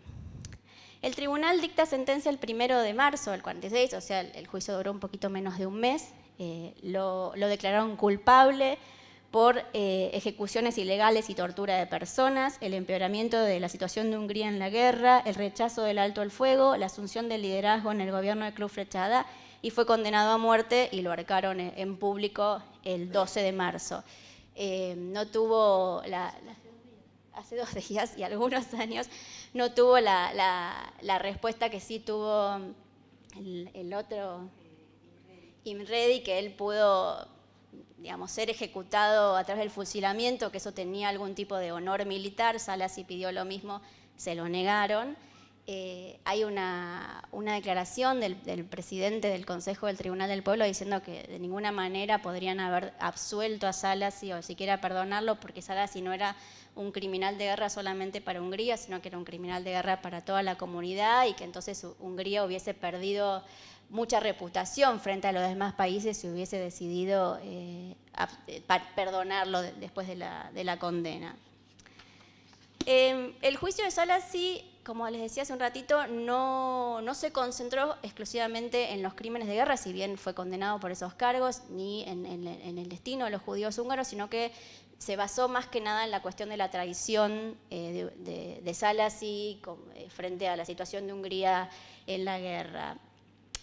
El tribunal dicta sentencia el 1 de marzo del 46, o sea, el juicio duró un poquito menos de un mes. Lo declararon culpable por ejecuciones ilegales y tortura de personas, el empeoramiento de la situación de Hungría en la guerra, el rechazo del alto el fuego, la asunción del liderazgo en el gobierno de Klub-Flechada, y fue condenado a muerte y lo ahorcaron en público el 12 de marzo. No tuvo, hace 2 días y algunos años, no tuvo la respuesta que sí tuvo el otro Imredi, que él pudo, digamos, ser ejecutado a través del fusilamiento, que eso tenía algún tipo de honor militar. Salas sí pidió lo mismo, se lo negaron. Hay una declaración del presidente del Consejo del Tribunal del Pueblo diciendo que de ninguna manera podrían haber absuelto a Salassi o siquiera perdonarlo, porque Salassi no era un criminal de guerra solamente para Hungría, sino que era un criminal de guerra para toda la comunidad, y que entonces Hungría hubiese perdido mucha reputación frente a los demás países si hubiese decidido perdonarlo después de la condena. El juicio de Salassi, como les decía hace un ratito, no se concentró exclusivamente en los crímenes de guerra, si bien fue condenado por esos cargos, ni en el destino de los judíos húngaros, sino que se basó más que nada en la cuestión de la traición de Salassi frente a la situación de Hungría en la guerra.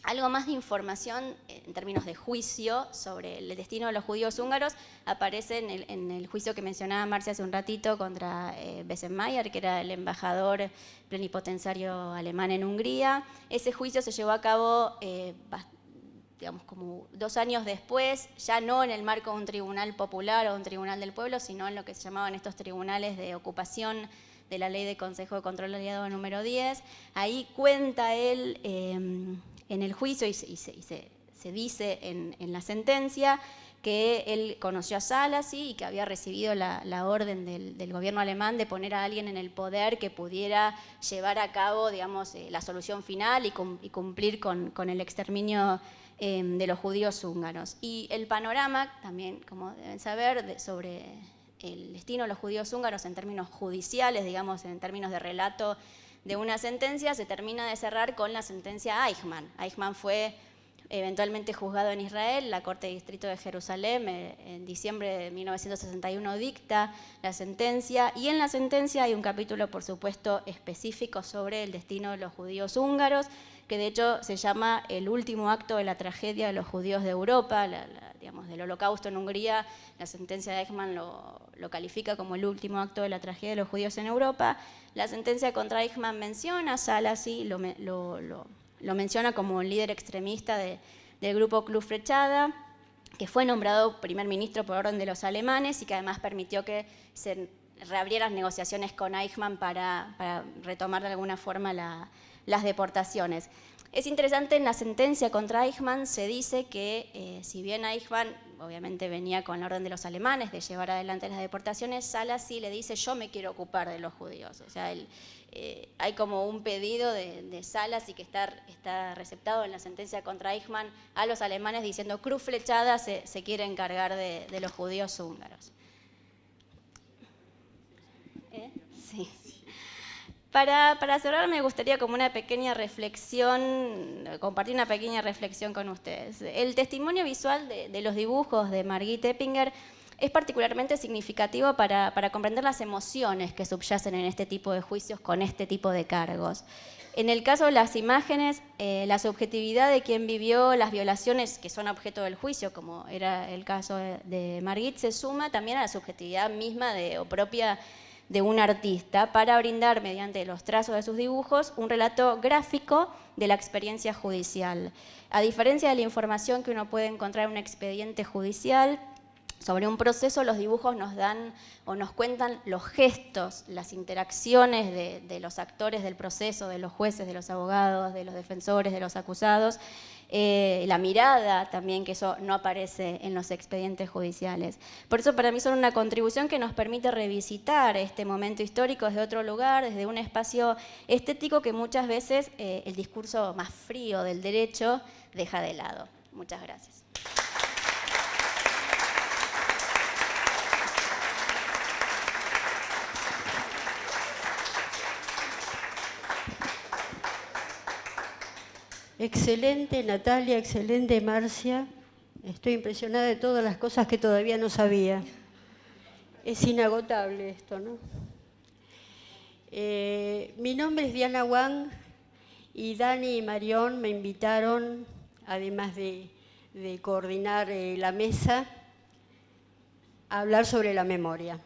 Algo más de información en términos de juicio sobre el destino de los judíos húngaros aparece en el juicio que mencionaba Marcia hace un ratito contra Bessenmayer, que era el embajador plenipotenciario alemán en Hungría. Ese juicio se llevó a cabo, digamos, como 2 años después, ya no en el marco de un tribunal popular o un tribunal del pueblo, sino en lo que se llamaban estos tribunales de ocupación de la Ley de Consejo de Control Aliado número 10. Ahí cuenta él en el juicio y se dice en la sentencia que él conoció a Salassi y que había recibido la orden del gobierno alemán de poner a alguien en el poder que pudiera llevar a cabo, digamos, la solución final y cumplir con el exterminio de los judíos húngaros. Y el panorama, también, como deben saber, sobre el destino de los judíos húngaros en términos judiciales, digamos, en términos de relato de una sentencia, se termina de cerrar con la sentencia Eichmann. Eichmann fue eventualmente juzgado en Israel, la Corte de Distrito de Jerusalén en diciembre de 1961 dicta la sentencia, y en la sentencia hay un capítulo, por supuesto, específico sobre el destino de los judíos húngaros, que de hecho se llama el último acto de la tragedia de los judíos de Europa, digamos, del Holocausto en Hungría. La sentencia de Eichmann lo califica como el último acto de la tragedia de los judíos en Europa. La sentencia contra Eichmann menciona a Salassi, lo menciona como un líder extremista del grupo Klub-Flechada, que fue nombrado primer ministro por orden de los alemanes y que además permitió que se reabrieran negociaciones con Eichmann para retomar de alguna forma las deportaciones. Es interesante, en la sentencia contra Eichmann se dice que si bien Eichmann obviamente venía con la orden de los alemanes de llevar adelante las deportaciones, Salassi le dice: yo me quiero ocupar de los judíos. O sea, hay como un pedido de Salassi que está receptado en la sentencia contra Eichmann a los alemanes diciendo: Klub-Flechada se quiere encargar de los judíos húngaros. Sí. Para cerrar, me gustaría como una pequeña reflexión, compartir una pequeña reflexión con ustedes. El testimonio visual de los dibujos de Margit Eppinger es particularmente significativo para comprender las emociones que subyacen en este tipo de juicios con este tipo de cargos. En el caso de las imágenes, la subjetividad de quien vivió las violaciones que son objeto del juicio, como era el caso de Margit, se suma también a la subjetividad misma o propia de un artista para brindar, mediante los trazos de sus dibujos, un relato gráfico de la experiencia judicial. A diferencia de la información que uno puede encontrar en un expediente judicial, sobre un proceso, los dibujos nos dan o nos cuentan los gestos, las interacciones de los actores del proceso, de los jueces, de los abogados, de los defensores, de los acusados, la mirada también, que eso no aparece en los expedientes judiciales. Por eso para mí son una contribución que nos permite revisitar este momento histórico desde otro lugar, desde un espacio estético que muchas veces el discurso más frío del derecho deja de lado. Muchas gracias. Excelente, Natalia, excelente, Marcia. Estoy impresionada de todas las cosas que todavía no sabía. Es inagotable esto, ¿no? Mi nombre es Diana Wang y Dani y Marión me invitaron, además de coordinar la mesa, a hablar sobre la memoria.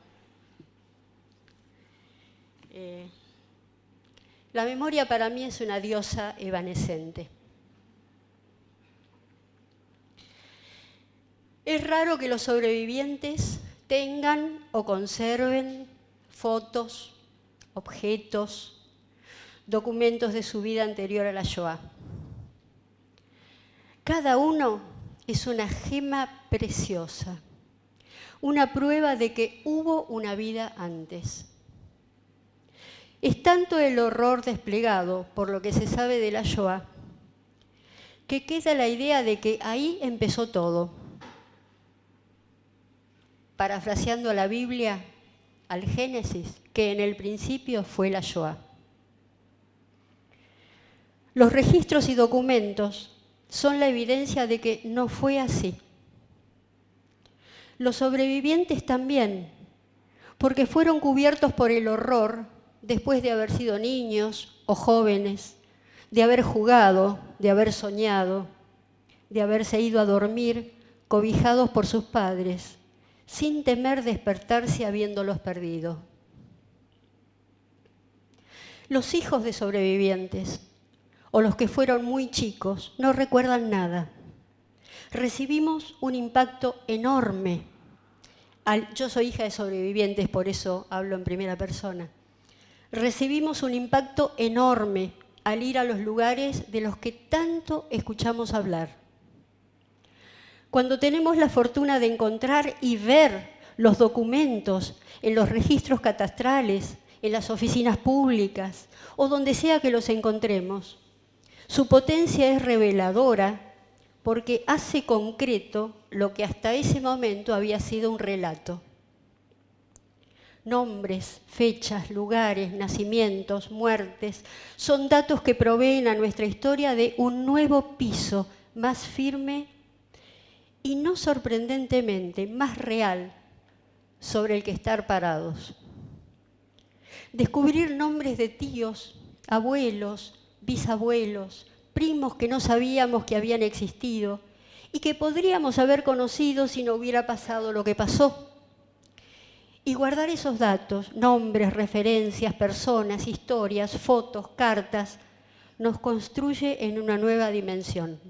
La memoria para mí es una diosa evanescente. Es raro que los sobrevivientes tengan o conserven fotos, objetos, documentos de su vida anterior a la Shoah. Cada uno es una gema preciosa, una prueba de que hubo una vida antes. Es tanto el horror desplegado por lo que se sabe de la Shoah que queda la idea de que ahí empezó todo. Parafraseando a la Biblia, al Génesis, que en el principio fue la Shoah. Los registros y documentos son la evidencia de que no fue así. Los sobrevivientes también, porque fueron cubiertos por el horror después de haber sido niños o jóvenes, de haber jugado, de haber soñado, de haberse ido a dormir cobijados por sus padres, sin temer despertarse habiéndolos perdido. Los hijos de sobrevivientes, o los que fueron muy chicos, no recuerdan nada. Recibimos un impacto enorme. Yo soy hija de sobrevivientes, por eso hablo en primera persona. Recibimos un impacto enorme al ir a los lugares de los que tanto escuchamos hablar. Cuando tenemos la fortuna de encontrar y ver los documentos en los registros catastrales, en las oficinas públicas o donde sea que los encontremos, su potencia es reveladora porque hace concreto lo que hasta ese momento había sido un relato. Nombres, fechas, lugares, nacimientos, muertes, son datos que proveen a nuestra historia de un nuevo piso más firme y no sorprendentemente más real sobre el que estar parados. Descubrir nombres de tíos, abuelos, bisabuelos, primos que no sabíamos que habían existido y que podríamos haber conocido si no hubiera pasado lo que pasó. Y guardar esos datos, nombres, referencias, personas, historias, fotos, cartas, nos construye en una nueva dimensión.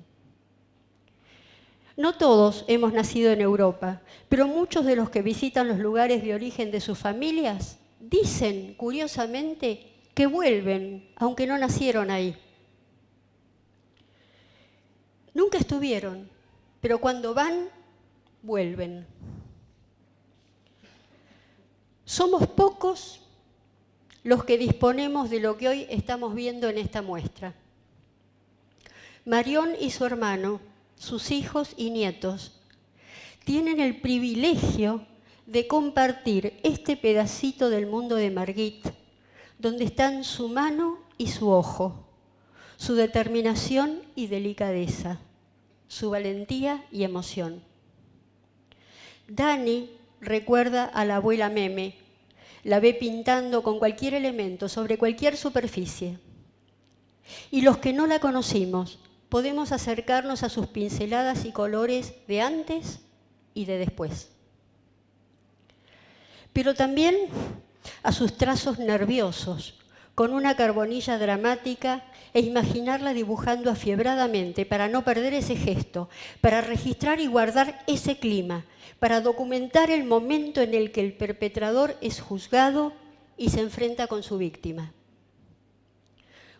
No todos hemos nacido en Europa, pero muchos de los que visitan los lugares de origen de sus familias dicen, curiosamente, que vuelven, aunque no nacieron ahí. Nunca estuvieron, pero cuando van, vuelven. Somos pocos los que disponemos de lo que hoy estamos viendo en esta muestra. Marión y su hermano, sus hijos y nietos, tienen el privilegio de compartir este pedacito del mundo de Margit, donde están su mano y su ojo, su determinación y delicadeza, su valentía y emoción. Dani recuerda a la abuela Meme, la ve pintando con cualquier elemento sobre cualquier superficie. Y los que no la conocimos, podemos acercarnos a sus pinceladas y colores de antes y de después. Pero también a sus trazos nerviosos, con una carbonilla dramática, e imaginarla dibujando afiebradamente para no perder ese gesto, para registrar y guardar ese clima, para documentar el momento en el que el perpetrador es juzgado y se enfrenta con su víctima.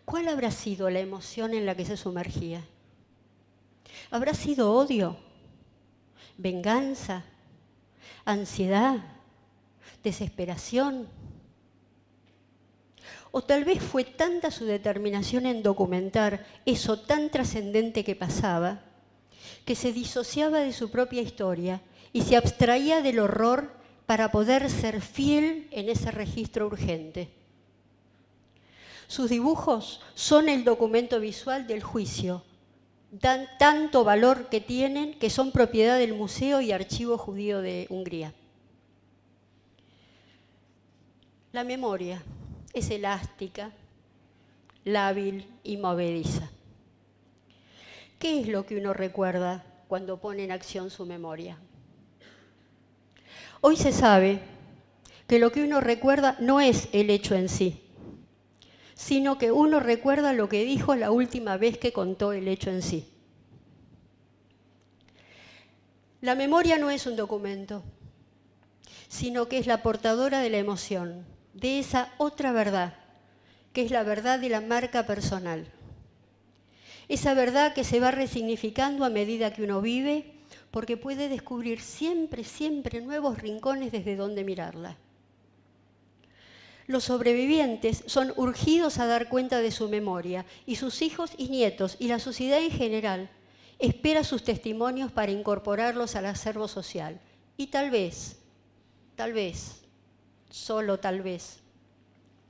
¿Cuál habrá sido la emoción en la que se sumergía? ¿Habrá sido odio? ¿Venganza? ¿Ansiedad? ¿Desesperación? O tal vez fue tanta su determinación en documentar eso tan trascendente que pasaba, que se disociaba de su propia historia y se abstraía del horror para poder ser fiel en ese registro urgente. Sus dibujos son el documento visual del juicio. Dan tanto valor que tienen que son propiedad del Museo y Archivo Judío de Hungría. La memoria es elástica, lábil y movediza. ¿Qué es lo que uno recuerda cuando pone en acción su memoria? Hoy se sabe que lo que uno recuerda no es el hecho en sí, sino que uno recuerda lo que dijo la última vez que contó el hecho en sí. La memoria no es un documento, sino que es la portadora de la emoción, de esa otra verdad, que es la verdad de la marca personal. Esa verdad que se va resignificando a medida que uno vive, porque puede descubrir siempre, siempre nuevos rincones desde donde mirarla. Los sobrevivientes son urgidos a dar cuenta de su memoria y sus hijos y nietos y la sociedad en general espera sus testimonios para incorporarlos al acervo social. Y tal vez, solo tal vez,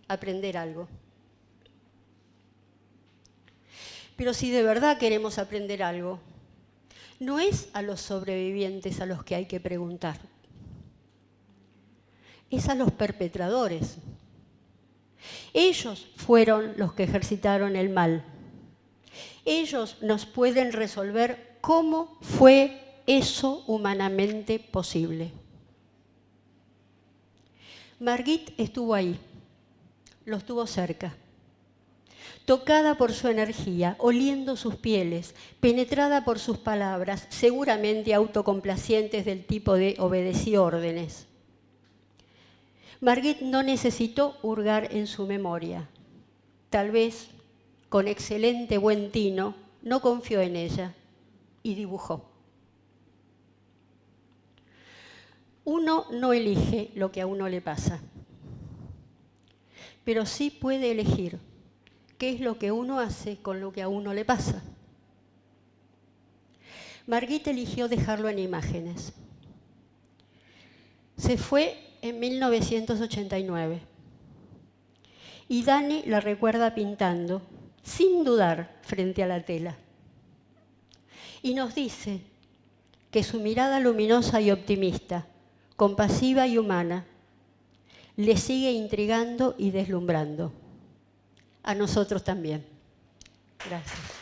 aprender algo. Pero si de verdad queremos aprender algo, no es a los sobrevivientes a los que hay que preguntar, es a los perpetradores. Ellos fueron los que ejercitaron el mal. Ellos nos pueden resolver cómo fue eso humanamente posible. Margit estuvo ahí, los tuvo cerca, tocada por su energía, oliendo sus pieles, penetrada por sus palabras, seguramente autocomplacientes del tipo de obedecí órdenes. Margit no necesitó hurgar en su memoria. Tal vez, con excelente buen tino, no confió en ella y dibujó. Uno no elige lo que a uno le pasa, pero sí puede elegir qué es lo que uno hace con lo que a uno le pasa. Margit eligió dejarlo en imágenes. Se fue en 1989 y Dani la recuerda pintando, sin dudar, frente a la tela. Y nos dice que su mirada luminosa y optimista, compasiva y humana, le sigue intrigando y deslumbrando. A nosotros también. Gracias.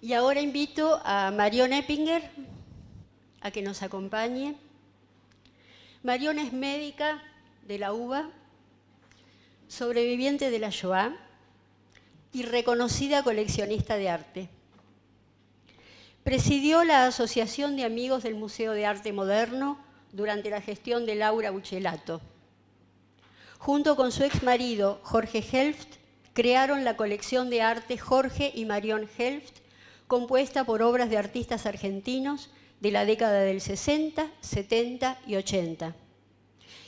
Y ahora invito a Marion Eppinger a que nos acompañe. Marion es médica de la UBA, sobreviviente de la Shoah y reconocida coleccionista de arte. Presidió la Asociación de Amigos del Museo de Arte Moderno durante la gestión de Laura Buchelato. Junto con su exmarido, Jorge Helft, crearon la colección de arte Jorge y Marion Helft, compuesta por obras de artistas argentinos de la década del 60, 70 y 80.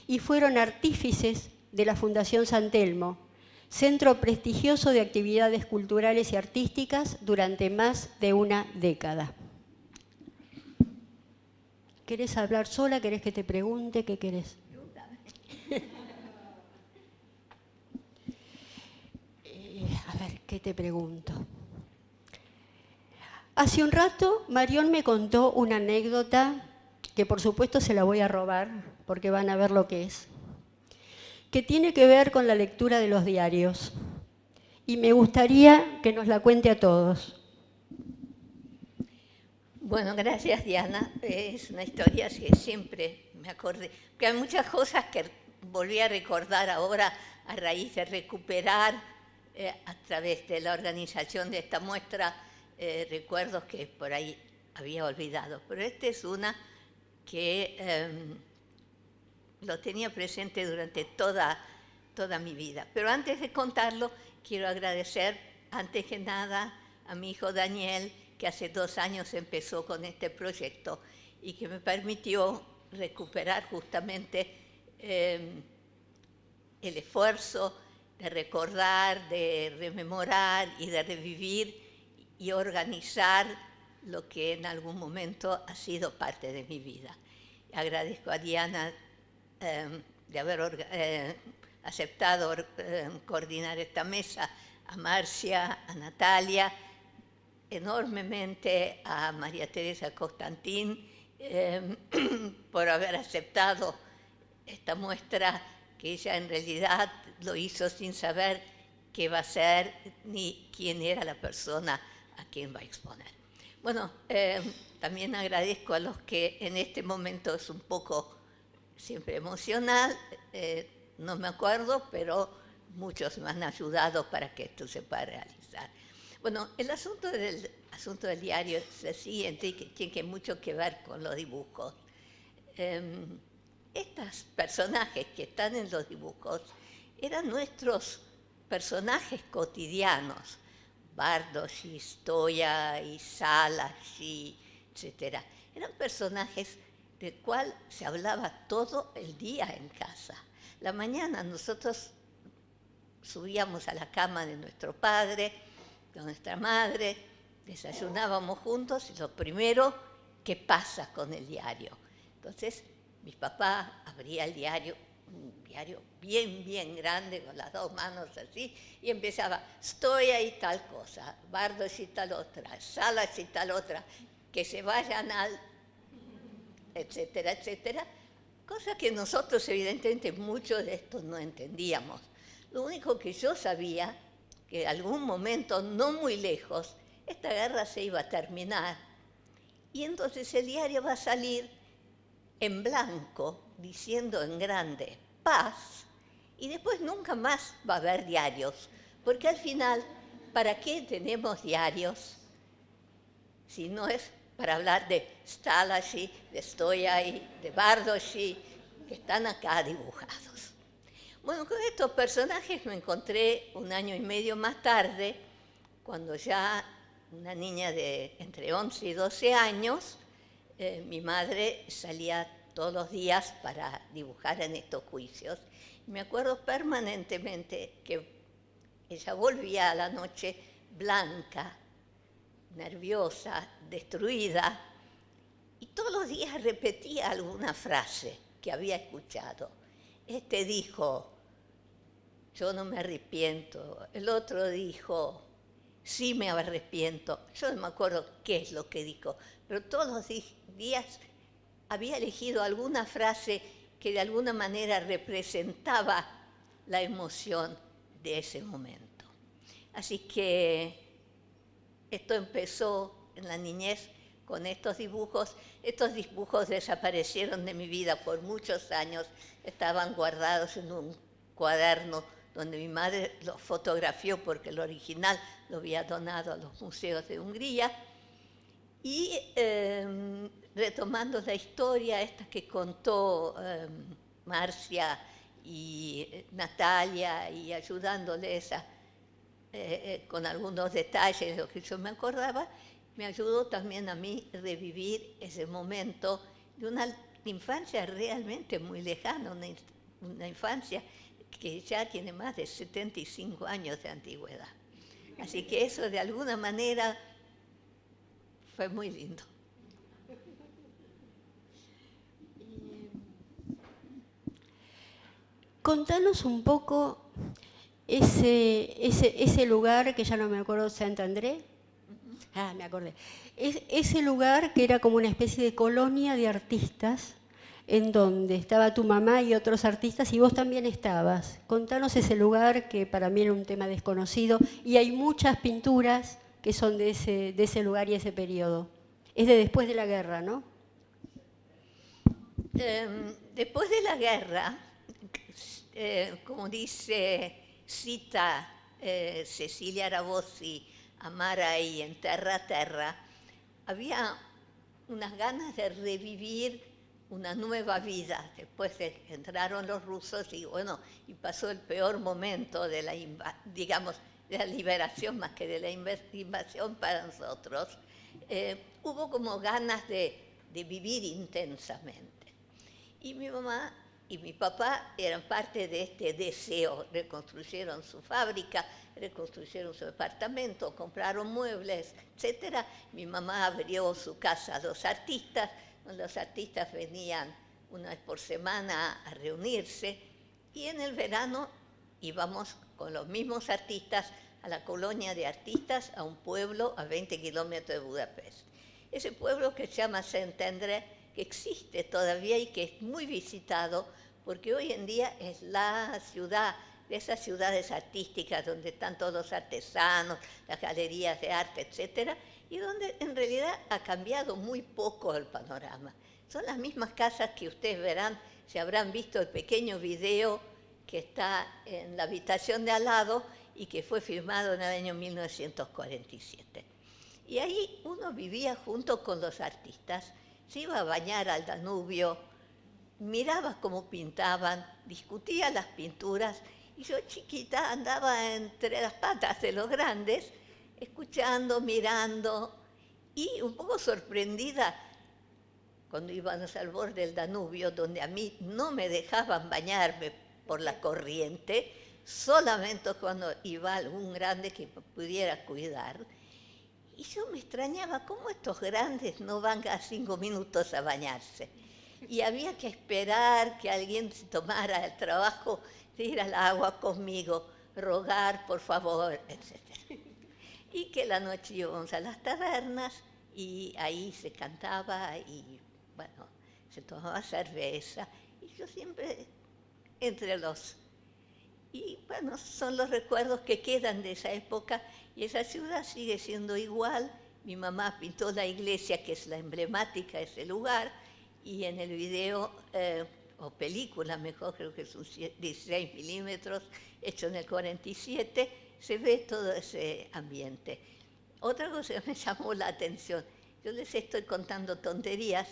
Y fueron artífices de la Fundación San Telmo, centro prestigioso de actividades culturales y artísticas durante más de una década. ¿Querés hablar sola? ¿Querés que te pregunte? ¿Qué querés? A ver, que te pregunto. Hace un rato Marión me contó una anécdota que por supuesto se la voy a robar porque van a ver lo que es, que tiene que ver con la lectura de los diarios. Y me gustaría que nos la cuente a todos. Bueno, gracias Diana. Es una historia que siempre me acordé, que hay muchas cosas que volví a recordar ahora a raíz de recuperar a través de la organización de esta muestra recuerdos que por ahí había olvidado. Pero esta es una que lo tenía presente durante toda mi vida. Pero antes de contarlo, quiero agradecer, antes que nada, a mi hijo Daniel, que hace 2 años empezó con este proyecto y que me permitió recuperar justamente el esfuerzo de recordar, de rememorar y de revivir y organizar lo que en algún momento ha sido parte de mi vida. Agradezco a Diana de haber aceptado coordinar esta mesa, a Marcia, a Natalia, enormemente a María Teresa Constantín por haber aceptado esta muestra, que ella en realidad lo hizo sin saber qué va a ser ni quién era la persona a quien va a exponer. Bueno, también agradezco a los que en este momento es un poco siempre emocional, no me acuerdo, pero muchos me han ayudado para que esto se pueda realizar. Bueno, el asunto del diario es el siguiente, y que tiene mucho que ver con los dibujos. Estos personajes que están en los dibujos eran nuestros personajes cotidianos, Bardos y Stoya y Salas y etcétera. Eran personajes del cual se hablaba todo el día en casa. La mañana nosotros subíamos a la cama de nuestro padre, de nuestra madre, desayunábamos juntos y lo primero, ¿qué pasa con el diario? Entonces, mi papá abría el diario, un diario bien grande, con las 2 manos así, y empezaba, estoy ahí tal cosa, Bardos y tal otra, Salas y tal otra, que se vayan al, etcétera, etcétera, cosa que nosotros evidentemente muchos de estos no entendíamos. Lo único que yo sabía, que en algún momento no muy lejos, esta guerra se iba a terminar, y entonces el diario va a salir en blanco, diciendo en grande, paz, y después nunca más va a haber diarios, porque al final, ¿para qué tenemos diarios si no es para hablar de Stalashi, de Stoyay, de Bardoshi, que están acá dibujados? Bueno, con estos personajes me encontré 1 año y medio más tarde, cuando ya una niña de entre 11 y 12 años, mi madre salía todos los días para dibujar en estos juicios. Me acuerdo permanentemente que ella volvía a la noche blanca, nerviosa, destruida, y todos los días repetía alguna frase que había escuchado. Este dijo, yo no me arrepiento. El otro dijo, sí me arrepiento. Yo no me acuerdo qué es lo que dijo, pero todos los días había elegido alguna frase que de alguna manera representaba la emoción de ese momento. Así que esto empezó en la niñez con estos dibujos. Estos dibujos desaparecieron de mi vida por muchos años, estaban guardados en un cuaderno donde mi madre los fotografió porque el original lo había donado a los museos de Hungría. Y retomando la historia esta que contó Marcia y Natalia, y ayudándoles con algunos detalles de lo que yo me acordaba, me ayudó también a mí revivir ese momento de una infancia realmente muy lejana, una infancia que ya tiene más de 75 años de antigüedad. Así que eso de alguna manera fue muy lindo. Contanos un poco ese lugar que ya no me acuerdo, Saint-André. Ah, me acordé. Ese lugar que era como una especie de colonia de artistas, en donde estaba tu mamá y otros artistas, y vos también estabas. Contanos ese lugar, que para mí era un tema desconocido, y hay muchas pinturas que son de ese lugar y ese periodo. Es de después de la guerra, ¿no? Después de la guerra, como cita Cecilia Arabossi, Amara y en Terra a Terra, había unas ganas de revivir una nueva vida. Después entraron los rusos y bueno, y pasó el peor momento de la, digamos, de la liberación más que de la invasión para nosotros. Hubo como ganas de vivir intensamente. Y mi mamá y mi papá eran parte de este deseo. Reconstruyeron su fábrica, reconstruyeron su departamento, compraron muebles, etc. Mi mamá abrió su casa a los artistas. Los artistas venían una vez por semana a reunirse y en el verano íbamos con los mismos artistas a la colonia de artistas, a un pueblo a 20 kilómetros de Budapest. Ese pueblo que se llama Saint-André, que existe todavía y que es muy visitado, porque hoy en día es la ciudad de esas ciudades artísticas donde están todos los artesanos, las galerías de arte, etcétera, y donde en realidad ha cambiado muy poco el panorama. Son las mismas casas que ustedes verán, si habrán visto el pequeño video que está en la habitación de al lado y que fue filmado en el año 1947. Y ahí uno vivía junto con los artistas, se iba a bañar al Danubio, miraba cómo pintaban, discutía las pinturas, y yo chiquita andaba entre las patas de los grandes, escuchando, mirando, y un poco sorprendida cuando íbamos al borde del Danubio, donde a mí no me dejaban bañarme por la corriente, solamente cuando iba algún grande que me pudiera cuidar. Y yo me extrañaba cómo estos grandes no van a 5 minutos a bañarse. Y había que esperar que alguien se tomara el trabajo de ir al agua conmigo, rogar por favor, etc. Y que la noche íbamos a las tabernas y ahí se cantaba y, bueno, se tomaba cerveza. Y yo siempre entre los... Y, bueno, son los recuerdos que quedan de esa época y esa ciudad sigue siendo igual. Mi mamá pintó la iglesia, que es la emblemática de ese lugar, y en el video, o película mejor, creo que es un 16 milímetros, hecho en el 47, se ve todo ese ambiente. Otra cosa que me llamó la atención, yo les estoy contando tonterías,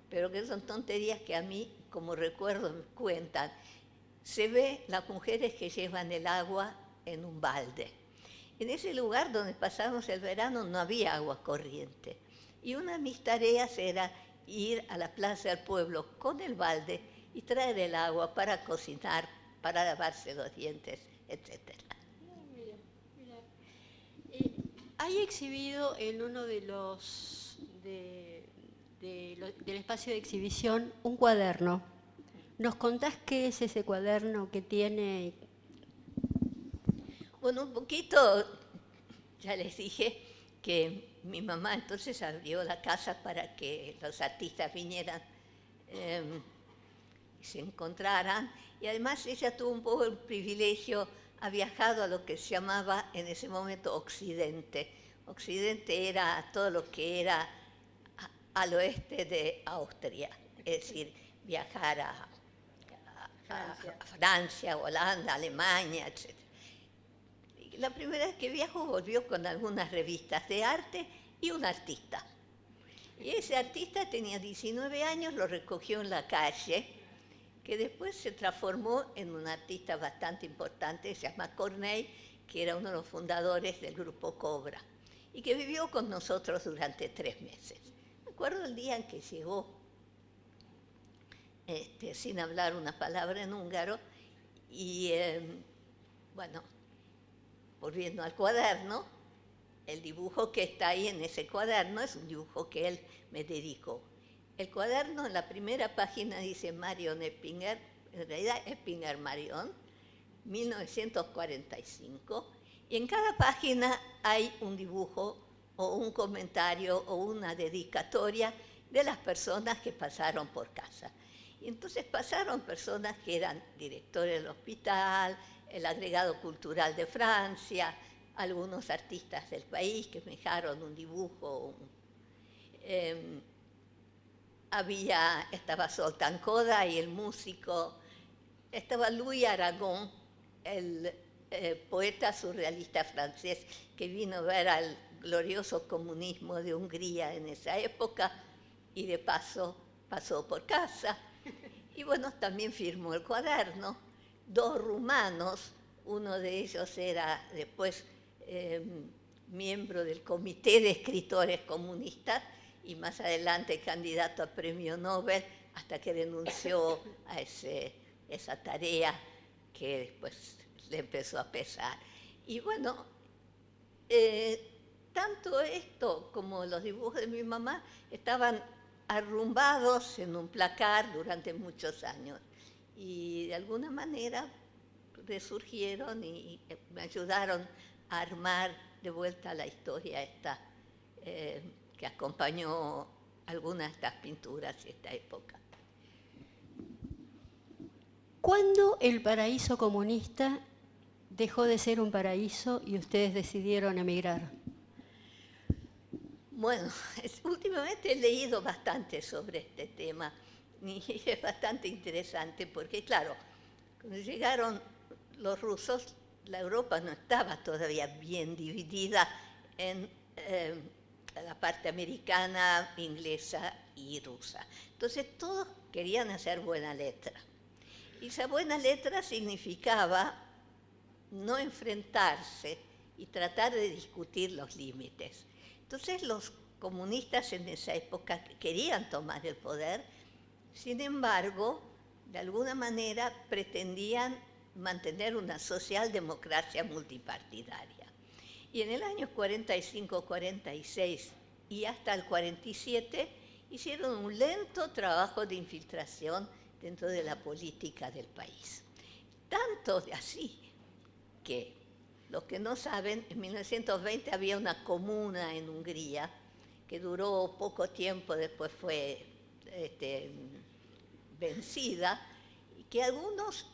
pero que son tonterías que a mí, como recuerdo, me cuentan. Se ve las mujeres que llevan el agua en un balde. En ese lugar donde pasamos el verano no había agua corriente. Y una de mis tareas era ir a la plaza del pueblo con el balde y traer el agua para cocinar, para lavarse los dientes, etc. Hay exhibido en uno de los del espacio de exhibición un cuaderno. ¿Nos contás qué es ese cuaderno que tiene? Bueno, un poquito, ya les dije que mi mamá entonces abrió la casa para que los artistas vinieran y se encontraran. Y además ella tuvo un poco el privilegio, ha viajado a lo que se llamaba en ese momento Occidente. Occidente era todo lo que era al oeste de Austria, es decir, viajar a Francia, Holanda, Alemania, etc. Y la primera vez que viajó volvió con algunas revistas de arte y un artista. Y ese artista tenía 19 años, lo recogió en la calle, que después se transformó en un artista bastante importante, se llama Corneille, que era uno de los fundadores del grupo Cobra, y que vivió con nosotros durante 3 meses. Me acuerdo el día en que llegó, sin hablar una palabra en húngaro, y bueno, volviendo al cuaderno, el dibujo que está ahí en ese cuaderno es un dibujo que él me dedicó. El cuaderno en la primera página dice Marion Eppinger, en realidad Eppinger Marion, 1945, y en cada página hay un dibujo o un comentario o una dedicatoria de las personas que pasaron por casa. Y entonces pasaron personas que eran directores del hospital, el agregado cultural de Francia, algunos artistas del país que me dejaron un dibujo. Estaba Zoltán Kodály, el músico, estaba Louis Aragon, el poeta surrealista francés que vino a ver al glorioso comunismo de Hungría en esa época y de paso pasó por casa. Y bueno, también firmó el cuaderno. Dos rumanos, uno de ellos era después miembro del Comité de Escritores Comunistas y más adelante candidato a premio Nobel, hasta que renunció a esa tarea que después le empezó a pesar. Y bueno, tanto esto como los dibujos de mi mamá estaban arrumbados en un placar durante muchos años y de alguna manera resurgieron y me ayudaron a armar de vuelta la historia esta que acompañó algunas de estas pinturas y esta época. ¿Cuándo el paraíso comunista dejó de ser un paraíso y ustedes decidieron emigrar? Bueno, últimamente he leído bastante sobre este tema y es bastante interesante porque, claro, cuando llegaron los rusos, la Europa no estaba todavía bien dividida en la parte americana, inglesa y rusa. Entonces todos querían hacer buena letra. Y esa buena letra significaba no enfrentarse y tratar de discutir los límites. Entonces los comunistas en esa época querían tomar el poder, sin embargo, de alguna manera pretendían mantener una socialdemocracia multipartidaria. Y en el año 45-46 y hasta el 47 hicieron un lento trabajo de infiltración dentro de la política del país. Tanto así que, los que no saben, en 1920 había una comuna en Hungría que duró poco tiempo, después fue vencida, y que algunos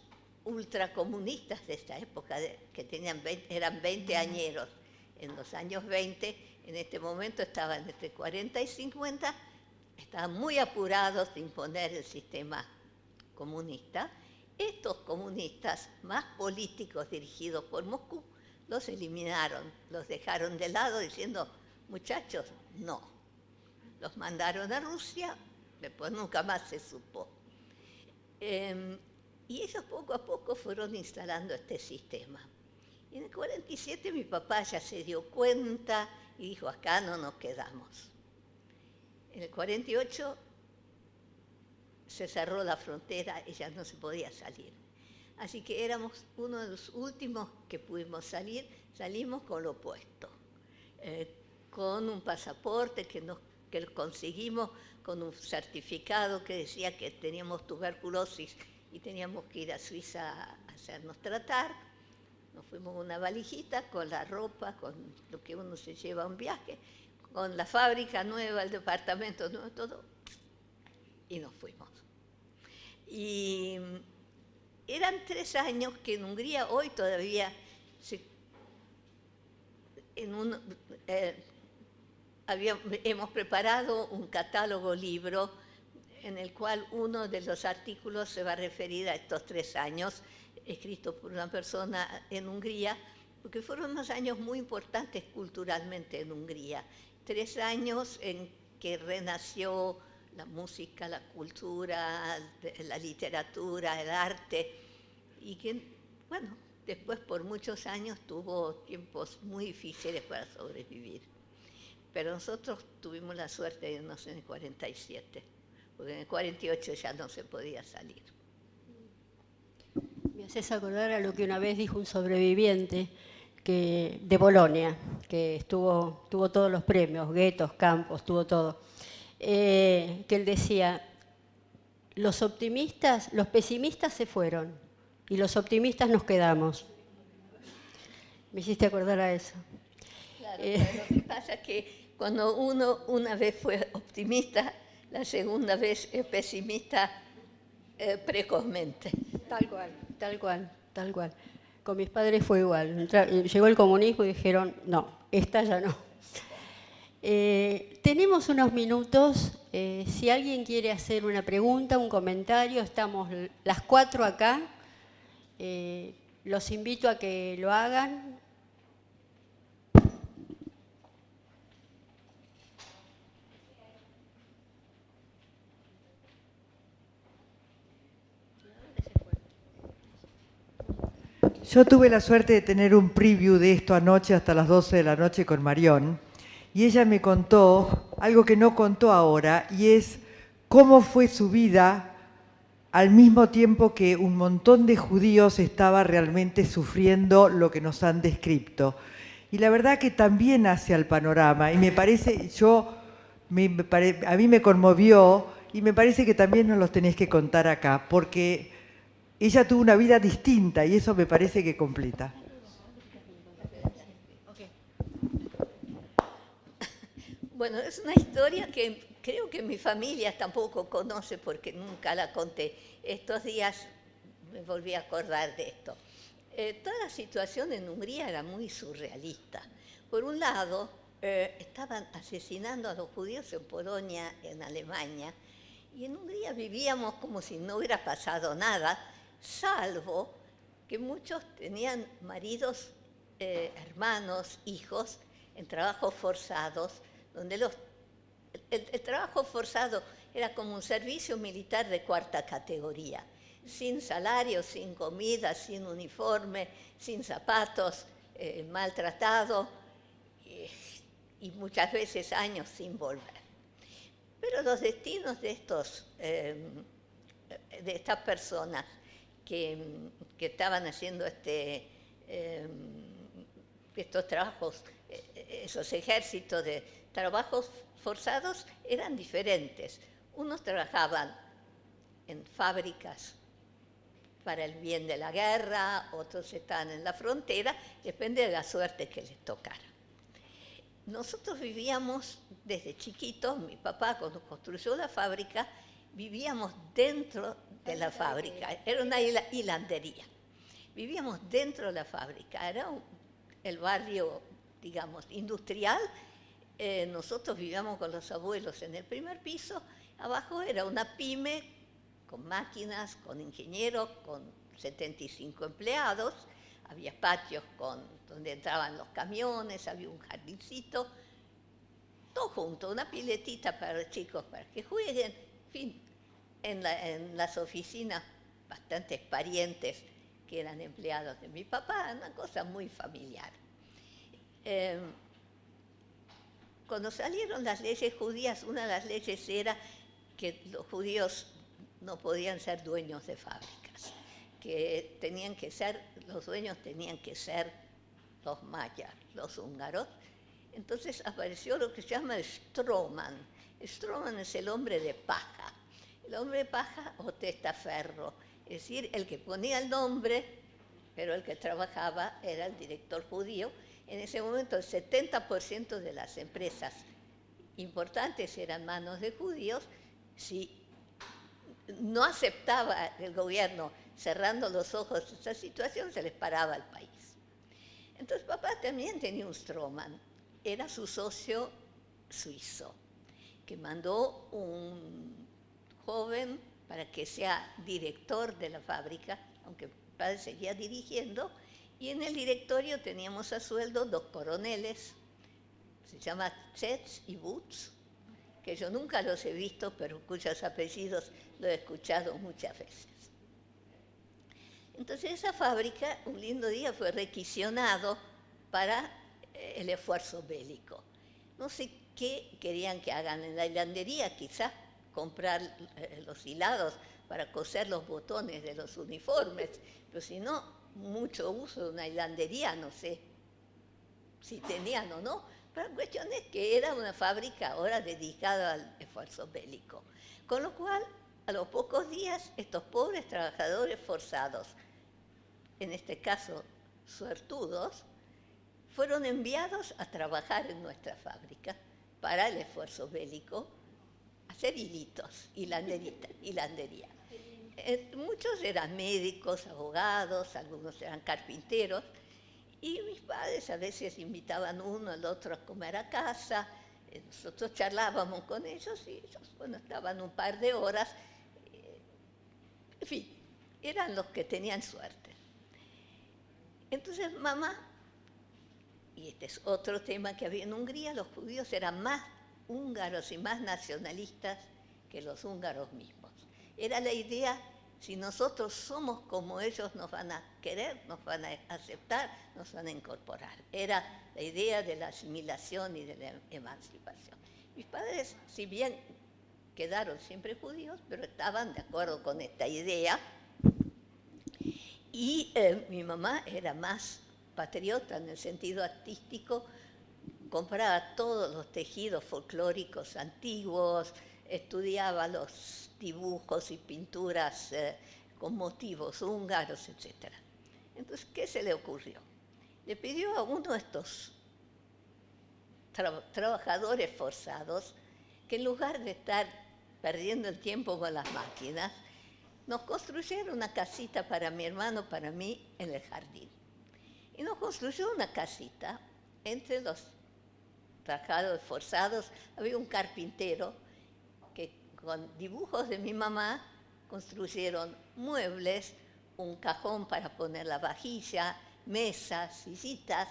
ultracomunistas de esta época, que eran 20 añeros en los años 20, en este momento estaban entre 40 y 50, estaban muy apurados de imponer el sistema comunista. Estos comunistas más políticos dirigidos por Moscú los eliminaron, los dejaron de lado diciendo, muchachos, no. Los mandaron a Rusia, después nunca más se supo. Y ellos poco a poco fueron instalando este sistema. Y en el 47 mi papá ya se dio cuenta y dijo, acá no nos quedamos. En el 48 se cerró la frontera y ya no se podía salir. Así que éramos uno de los últimos que pudimos salir, salimos con lo opuesto, con un pasaporte que conseguimos, con un certificado que decía que teníamos tuberculosis y teníamos que ir a Suiza a hacernos tratar. Nos fuimos una valijita con la ropa, con lo que uno se lleva a un viaje, con la fábrica nueva, el departamento nuevo, todo, y nos fuimos. Y eran 3 años que en Hungría hoy todavía hemos preparado un catálogo libro en el cual uno de los artículos se va a referir a estos 3 años, escrito por una persona en Hungría, porque fueron unos años muy importantes culturalmente en Hungría. 3 años en que renació la música, la cultura, la literatura, el arte, y que, bueno, después por muchos años tuvo tiempos muy difíciles para sobrevivir. Pero nosotros tuvimos la suerte de irnos en el 47, porque en el 48 ya no se podía salir. Me haces acordar a lo que una vez dijo un sobreviviente de Bolonia, que tuvo todos los premios, Goethe, Campos, tuvo todo, que él decía, los pesimistas se fueron, y los optimistas nos quedamos. Me hiciste acordar a eso. Claro, lo que pasa es que cuando uno una vez fue optimista, la segunda vez es pesimista precozmente. Tal cual, tal cual, tal cual. Con mis padres fue igual. Llegó el comunismo y dijeron, no, esta ya no. Tenemos unos minutos. Si alguien quiere hacer una pregunta, un comentario, estamos las 4 acá. Los invito a que lo hagan. Yo tuve la suerte de tener un preview de esto anoche hasta las 12 de la noche con Marión, y ella me contó algo que no contó ahora, y es cómo fue su vida al mismo tiempo que un montón de judíos estaba realmente sufriendo lo que nos han descrito. Y la verdad que también hace al panorama, y me parece, a mí me conmovió, y me parece que también nos los tenés que contar acá, porque ella tuvo una vida distinta y eso me parece que completa. Bueno, es una historia que creo que mi familia tampoco conoce porque nunca la conté. Estos días me volví a acordar de esto. Toda la situación en Hungría era muy surrealista. Por un lado, estaban asesinando a los judíos en Polonia, en Alemania, y en Hungría vivíamos como si no hubiera pasado nada, salvo que muchos tenían maridos, hermanos, hijos en trabajos forzados, donde el trabajo forzado era como un servicio militar de 4ª categoría, sin salario, sin comida, sin uniforme, sin zapatos, maltratado y muchas veces años sin volver. Pero los destinos de estas personas que estaban haciendo estos trabajos, esos ejércitos de trabajos forzados eran diferentes. Unos trabajaban en fábricas para el bien de la guerra, otros estaban en la frontera, depende de la suerte que les tocara. Nosotros vivíamos desde chiquitos, mi papá cuando construyó la fábrica, vivíamos dentro de la fábrica, era una hilandería. Vivíamos dentro de la fábrica, era el barrio, digamos, industrial. Nosotros vivíamos con los abuelos en el primer piso, abajo era una pyme con máquinas, con ingenieros, con 75 empleados, había patios donde entraban los camiones, había un jardincito, todo junto, una piletita para los chicos para que jueguen, en fin, en las oficinas bastantes parientes que eran empleados de mi papá, una cosa muy familiar. Cuando salieron las leyes judías, una de las leyes era que los judíos no podían ser dueños de fábricas, que los dueños tenían que ser los mayas, los húngaros. Entonces apareció lo que se llama el Strohmann. Strohmann es el hombre de paja. El hombre de paja o testaferro, es decir, el que ponía el nombre, pero el que trabajaba era el director judío. En ese momento el 70% de las empresas importantes eran manos de judíos. Si no aceptaba el gobierno cerrando los ojos a esa situación, se les paraba al país. Entonces papá también tenía un Strohmann, era su socio suizo, que mandó un joven para que sea director de la fábrica, aunque padre seguía dirigiendo, y en el directorio teníamos a sueldo 2 coroneles, se llama Chetz y Butz, que yo nunca los he visto, pero cuyos apellidos lo he escuchado muchas veces. Entonces esa fábrica, un lindo día, fue requisicionado para el esfuerzo bélico. No sé qué querían que hagan en la hilandería, quizás comprar los hilados para coser los botones de los uniformes, pero si no, mucho uso de una hilandería, no sé si tenían o no, pero la cuestión es que era una fábrica ahora dedicada al esfuerzo bélico. Con lo cual, a los pocos días, estos pobres trabajadores forzados, en este caso suertudos, fueron enviados a trabajar en nuestra fábrica para el esfuerzo bélico, hacer hilitos, hilandería. Muchos eran médicos, abogados, algunos eran carpinteros, y mis padres a veces invitaban uno al otro a comer a casa. Nosotros charlábamos con ellos y ellos, bueno, estaban un par de horas. En fin, eran los que tenían suerte. Entonces mamá, y este es otro tema que había en Hungría, los judíos eran más húngaros y más nacionalistas que los húngaros mismos. Era la idea, si nosotros somos como ellos, nos van a querer, nos van a aceptar, nos van a incorporar. Era la idea de la asimilación y de la emancipación. Mis padres, si bien quedaron siempre judíos, pero estaban de acuerdo con esta idea. Y mi mamá era más patriota en el sentido artístico, compraba todos los tejidos folclóricos antiguos, estudiaba los dibujos y pinturas con motivos húngaros, etc. Entonces, ¿qué se le ocurrió? Le pidió a uno de estos trabajadores forzados que en lugar de estar perdiendo el tiempo con las máquinas, nos construyera una casita para mi hermano, para mí, en el jardín. Y nos construyó una casita entre los trabajadores forzados. Había un carpintero que con dibujos de mi mamá construyeron muebles, un cajón para poner la vajilla, mesas, sillitas.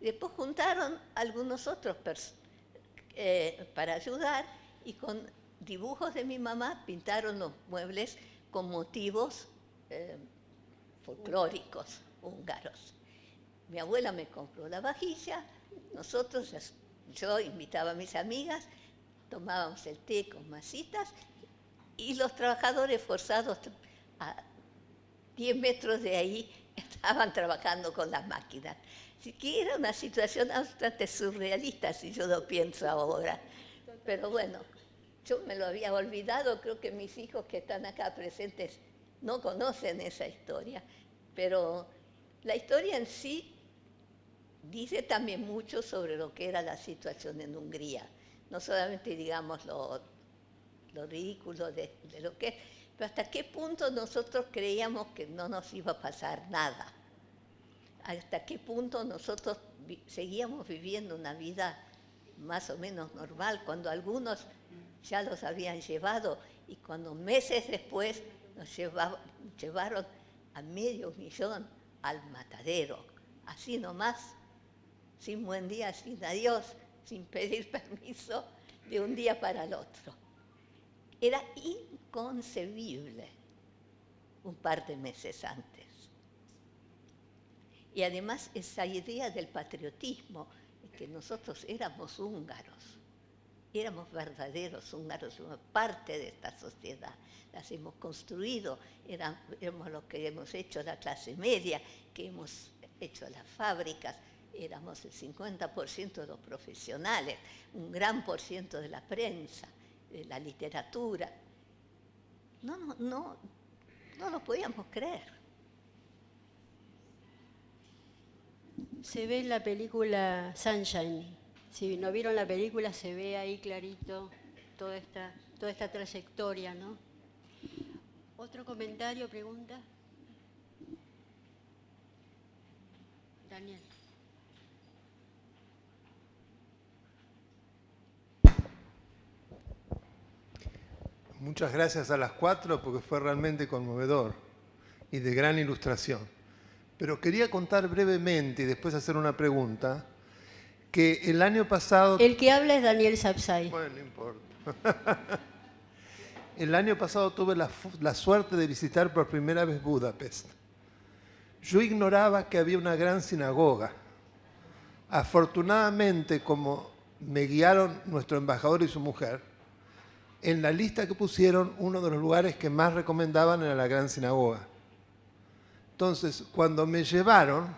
Y después juntaron algunos otros para ayudar y con dibujos de mi mamá pintaron los muebles con motivos folclóricos húngaros. Mi abuela me compró la vajilla, yo invitaba a mis amigas, tomábamos el té con masitas y los trabajadores forzados a 10 metros de ahí estaban trabajando con las máquinas. Así que era una situación bastante surrealista si yo lo pienso ahora. Pero bueno, yo me lo había olvidado, creo que mis hijos que están acá presentes no conocen esa historia, pero la historia en sí dice también mucho sobre lo que era la situación en Hungría. No solamente, digamos, lo ridículo de lo que es, pero hasta qué punto nosotros creíamos que no nos iba a pasar nada. Hasta qué punto nosotros seguíamos viviendo una vida más o menos normal, cuando algunos ya los habían llevado y cuando meses después nos llevaron a 500.000 al matadero, así nomás, sin buen día, sin adiós, sin pedir permiso, de un día para el otro. Era inconcebible un par de meses antes. Y además esa idea del patriotismo, que nosotros éramos húngaros, éramos verdaderos húngaros, somos parte de esta sociedad, las hemos construido, éramos los que hemos hecho la clase media, que hemos hecho las fábricas, éramos el 50% de los profesionales, un gran por ciento de la prensa, de la literatura. No lo podíamos creer. Se ve en la película Sunshine. Si no vieron la película, se ve ahí clarito toda esta trayectoria, ¿no? ¿Otro comentario, pregunta? Daniel. Muchas gracias a las 4 porque fue realmente conmovedor y de gran ilustración. Pero quería contar brevemente y después hacer una pregunta, que el año pasado... El que habla es Daniel Sapsay. Bueno, no importa. El año pasado tuve la suerte de visitar por primera vez Budapest. Yo ignoraba que había una gran sinagoga. Afortunadamente, como me guiaron nuestro embajador y su mujer, en la lista que pusieron, uno de los lugares que más recomendaban era la gran sinagoga. Entonces, cuando me llevaron,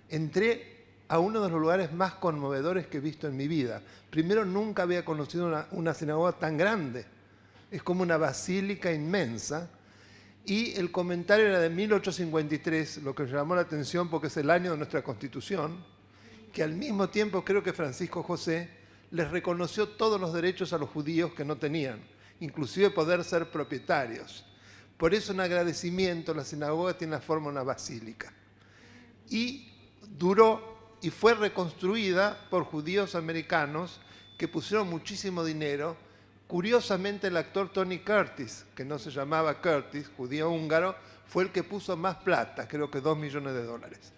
entré a uno de los lugares más conmovedores que he visto en mi vida. Primero, nunca había conocido una sinagoga tan grande. Es como una basílica inmensa. Y el comentario era de 1853, lo que llamó la atención porque es el año de nuestra Constitución, que al mismo tiempo creo que Francisco José les reconoció todos los derechos a los judíos que no tenían, inclusive poder ser propietarios. Por eso, en agradecimiento, la sinagoga tiene la forma de una basílica. Y duró y fue reconstruida por judíos americanos que pusieron muchísimo dinero. Curiosamente, el actor Tony Curtis, que no se llamaba Curtis, judío húngaro, fue el que puso más plata, creo que $2 millones.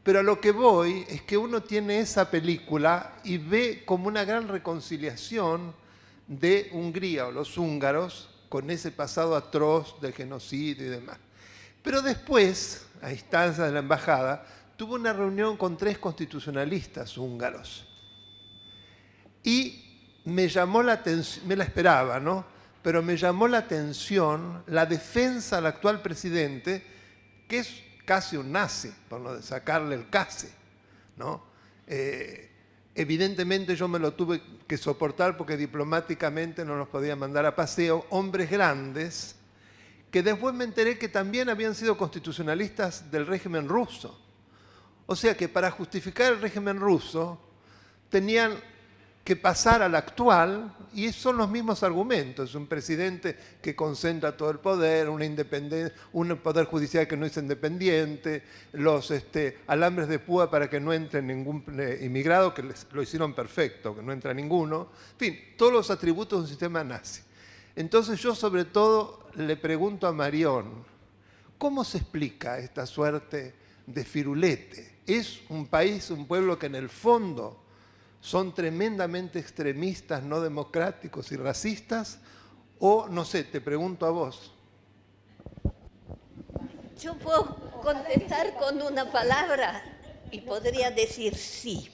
Pero a lo que voy es que uno tiene esa película y ve como una gran reconciliación de Hungría o los húngaros con ese pasado atroz del genocidio y demás. Pero después, a instancias de la embajada, tuvo una reunión con 3 constitucionalistas húngaros. Y me llamó la atención, me la esperaba, ¿no? Pero me llamó la atención la defensa al actual presidente, que es casi un nazi, por no sacarle el casi, ¿no? Evidentemente yo me lo tuve que soportar porque diplomáticamente no nos podían mandar a paseo, hombres grandes, que después me enteré que también habían sido constitucionalistas del régimen ruso. O sea que para justificar el régimen ruso tenían que pasar al actual, y son los mismos argumentos: un presidente que concentra todo el poder, un poder judicial que no es independiente, los alambres de púa para que no entre ningún inmigrado, que lo hicieron perfecto, que no entra ninguno, en fin, todos los atributos de un sistema nazi. Entonces yo sobre todo le pregunto a Marión, ¿cómo se explica esta suerte de firulete? ¿Es un país, un pueblo que en el fondo son tremendamente extremistas, no democráticos y racistas? O, no sé, te pregunto a vos. Yo puedo contestar con una palabra y podría decir sí.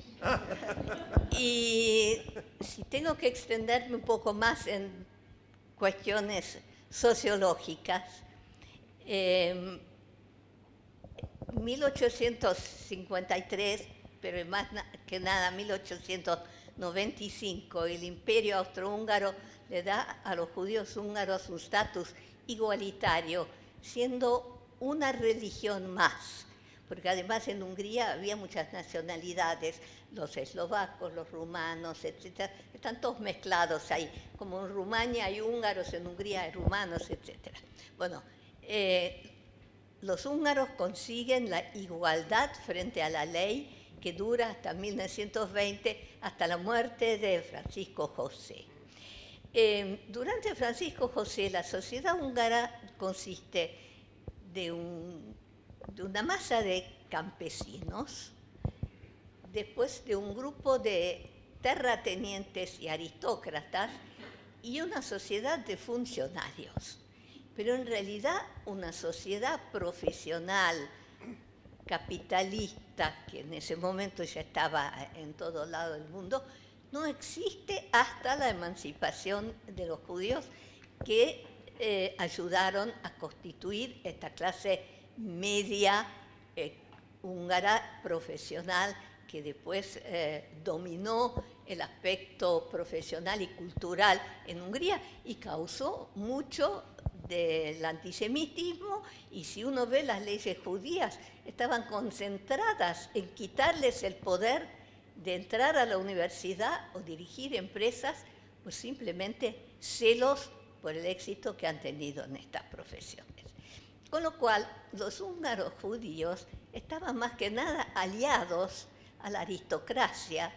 Y si tengo que extenderme un poco más en cuestiones sociológicas, 1853, pero más que nada 1895, el Imperio Austrohúngaro le da a los judíos húngaros un estatus igualitario, siendo una religión más, porque además en Hungría había muchas nacionalidades, los eslovacos, los rumanos, etc. Están todos mezclados ahí, como en Rumania hay húngaros, en Hungría hay rumanos, etc. Bueno, los húngaros consiguen la igualdad frente a la ley, que dura hasta 1920, hasta la muerte de Francisco José. Durante Francisco José, la sociedad húngara consiste de una masa de campesinos, después de un grupo de terratenientes y aristócratas y una sociedad de funcionarios. Pero en realidad una sociedad profesional, capitalista, que en ese momento ya estaba en todo lado del mundo, no existe hasta la emancipación de los judíos, que ayudaron a constituir esta clase media húngara profesional, que después dominó el aspecto profesional y cultural en Hungría y causó mucho del antisemitismo. Y si uno ve las leyes judías, estaban concentradas en quitarles el poder de entrar a la universidad o dirigir empresas, pues simplemente celos por el éxito que han tenido en estas profesiones. Con lo cual, los húngaros judíos estaban más que nada aliados a la aristocracia,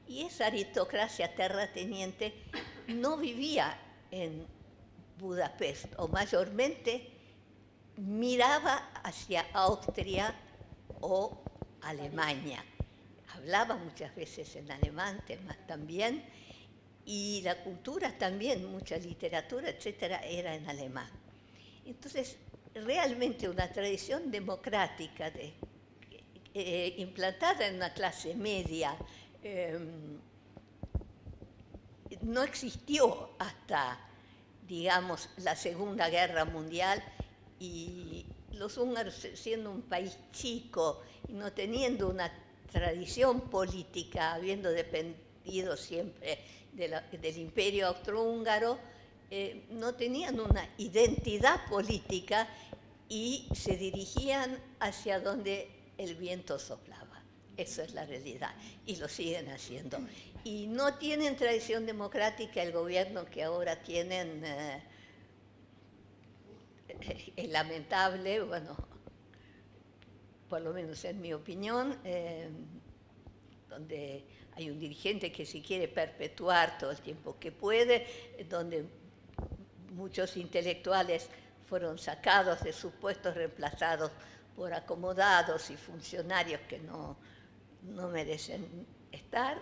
y esa aristocracia terrateniente no vivía en Budapest, o mayormente miraba hacia Austria o Alemania. Hablaba muchas veces en alemán, temas también, y la cultura también, mucha literatura, etcétera, era en alemán. Entonces, realmente una tradición democrática implantada en una clase media no existió hasta, digamos, la Segunda Guerra Mundial, y los húngaros, siendo un país chico y no teniendo una tradición política, habiendo dependido siempre del Imperio Austrohúngaro, no tenían una identidad política y se dirigían hacia donde el viento soplaba. Eso es la realidad, y lo siguen haciendo. Y no tienen tradición democrática el gobierno que ahora tienen. Es lamentable, bueno, por lo menos en mi opinión, donde hay un dirigente que se quiere perpetuar todo el tiempo que puede, donde muchos intelectuales fueron sacados de sus puestos, reemplazados por acomodados y funcionarios que no merecen estar.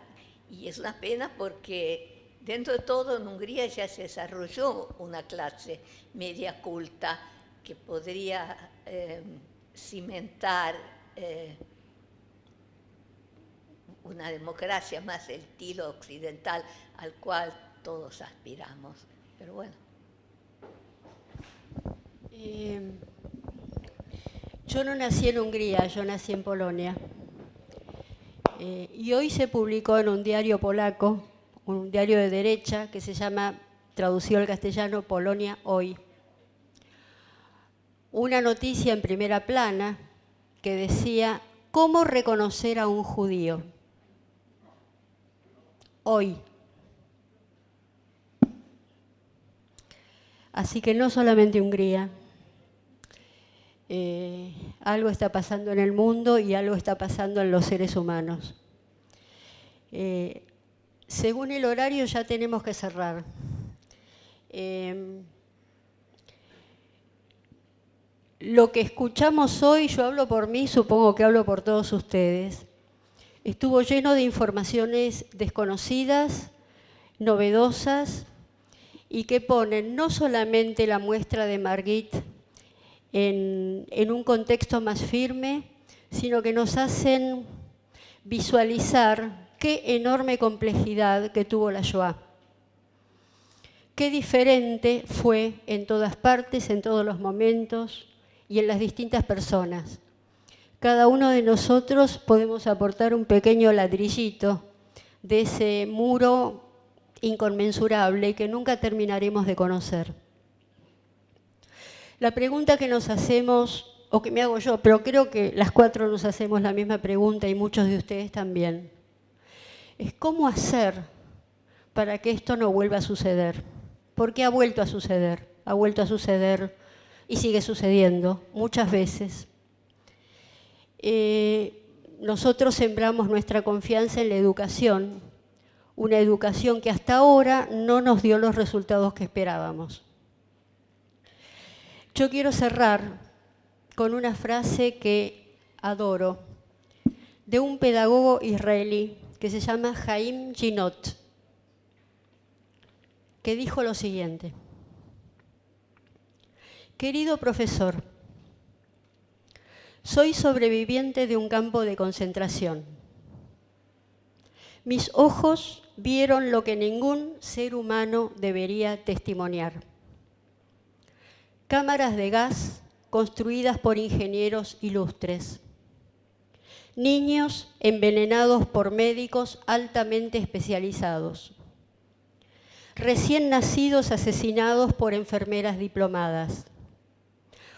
Y es una pena porque dentro de todo en Hungría ya se desarrolló una clase media culta que podría cimentar una democracia más del estilo occidental al cual todos aspiramos. Pero bueno. Yo no nací en Hungría, yo nací en Polonia. Y hoy se publicó en un diario polaco, un diario de derecha que se llama, traducido al castellano, Polonia Hoy. Una noticia en primera plana que decía, ¿cómo reconocer a un judío? Hoy. Así que no solamente Hungría. Algo está pasando en el mundo y algo está pasando en los seres humanos. Según el horario ya tenemos que cerrar. Lo que escuchamos hoy, yo hablo por mí, supongo que hablo por todos ustedes, estuvo lleno de informaciones desconocidas, novedosas, y que ponen no solamente la muestra de Margit en un contexto más firme, sino que nos hacen visualizar qué enorme complejidad que tuvo la Shoah. Qué diferente fue en todas partes, en todos los momentos y en las distintas personas. Cada uno de nosotros podemos aportar un pequeño ladrillito de ese muro inconmensurable que nunca terminaremos de conocer. La pregunta que nos hacemos, o que me hago yo, pero creo que las cuatro nos hacemos la misma pregunta y muchos de ustedes también, es cómo hacer para que esto no vuelva a suceder. Porque ha vuelto a suceder y sigue sucediendo muchas veces. Nosotros sembramos nuestra confianza en la educación, una educación que hasta ahora no nos dio los resultados que esperábamos. Yo quiero cerrar con una frase que adoro, de un pedagogo israelí que se llama Haim Ginott, que dijo lo siguiente: querido profesor, soy sobreviviente de un campo de concentración. Mis ojos vieron lo que ningún ser humano debería testimoniar. Cámaras de gas construidas por ingenieros ilustres. Niños envenenados por médicos altamente especializados. Recién nacidos asesinados por enfermeras diplomadas.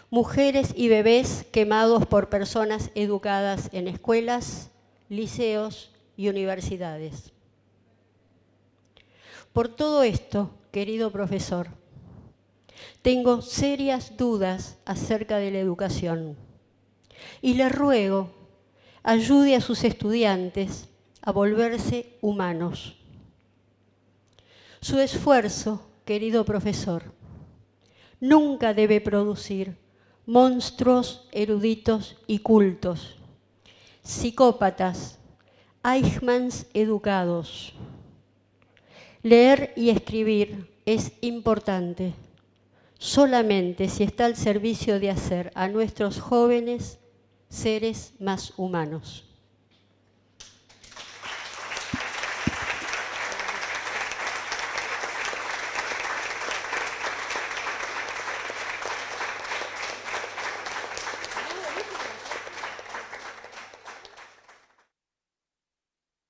Mujeres y bebés quemados por personas educadas en escuelas, liceos y universidades. Por todo esto, querido profesor, tengo serias dudas acerca de la educación y le ruego ayude a sus estudiantes a volverse humanos. Su esfuerzo, querido profesor, nunca debe producir monstruos eruditos y cultos, psicópatas, Eichmanns educados. Leer y escribir es importante, solamente si está al servicio de hacer a nuestros jóvenes seres más humanos.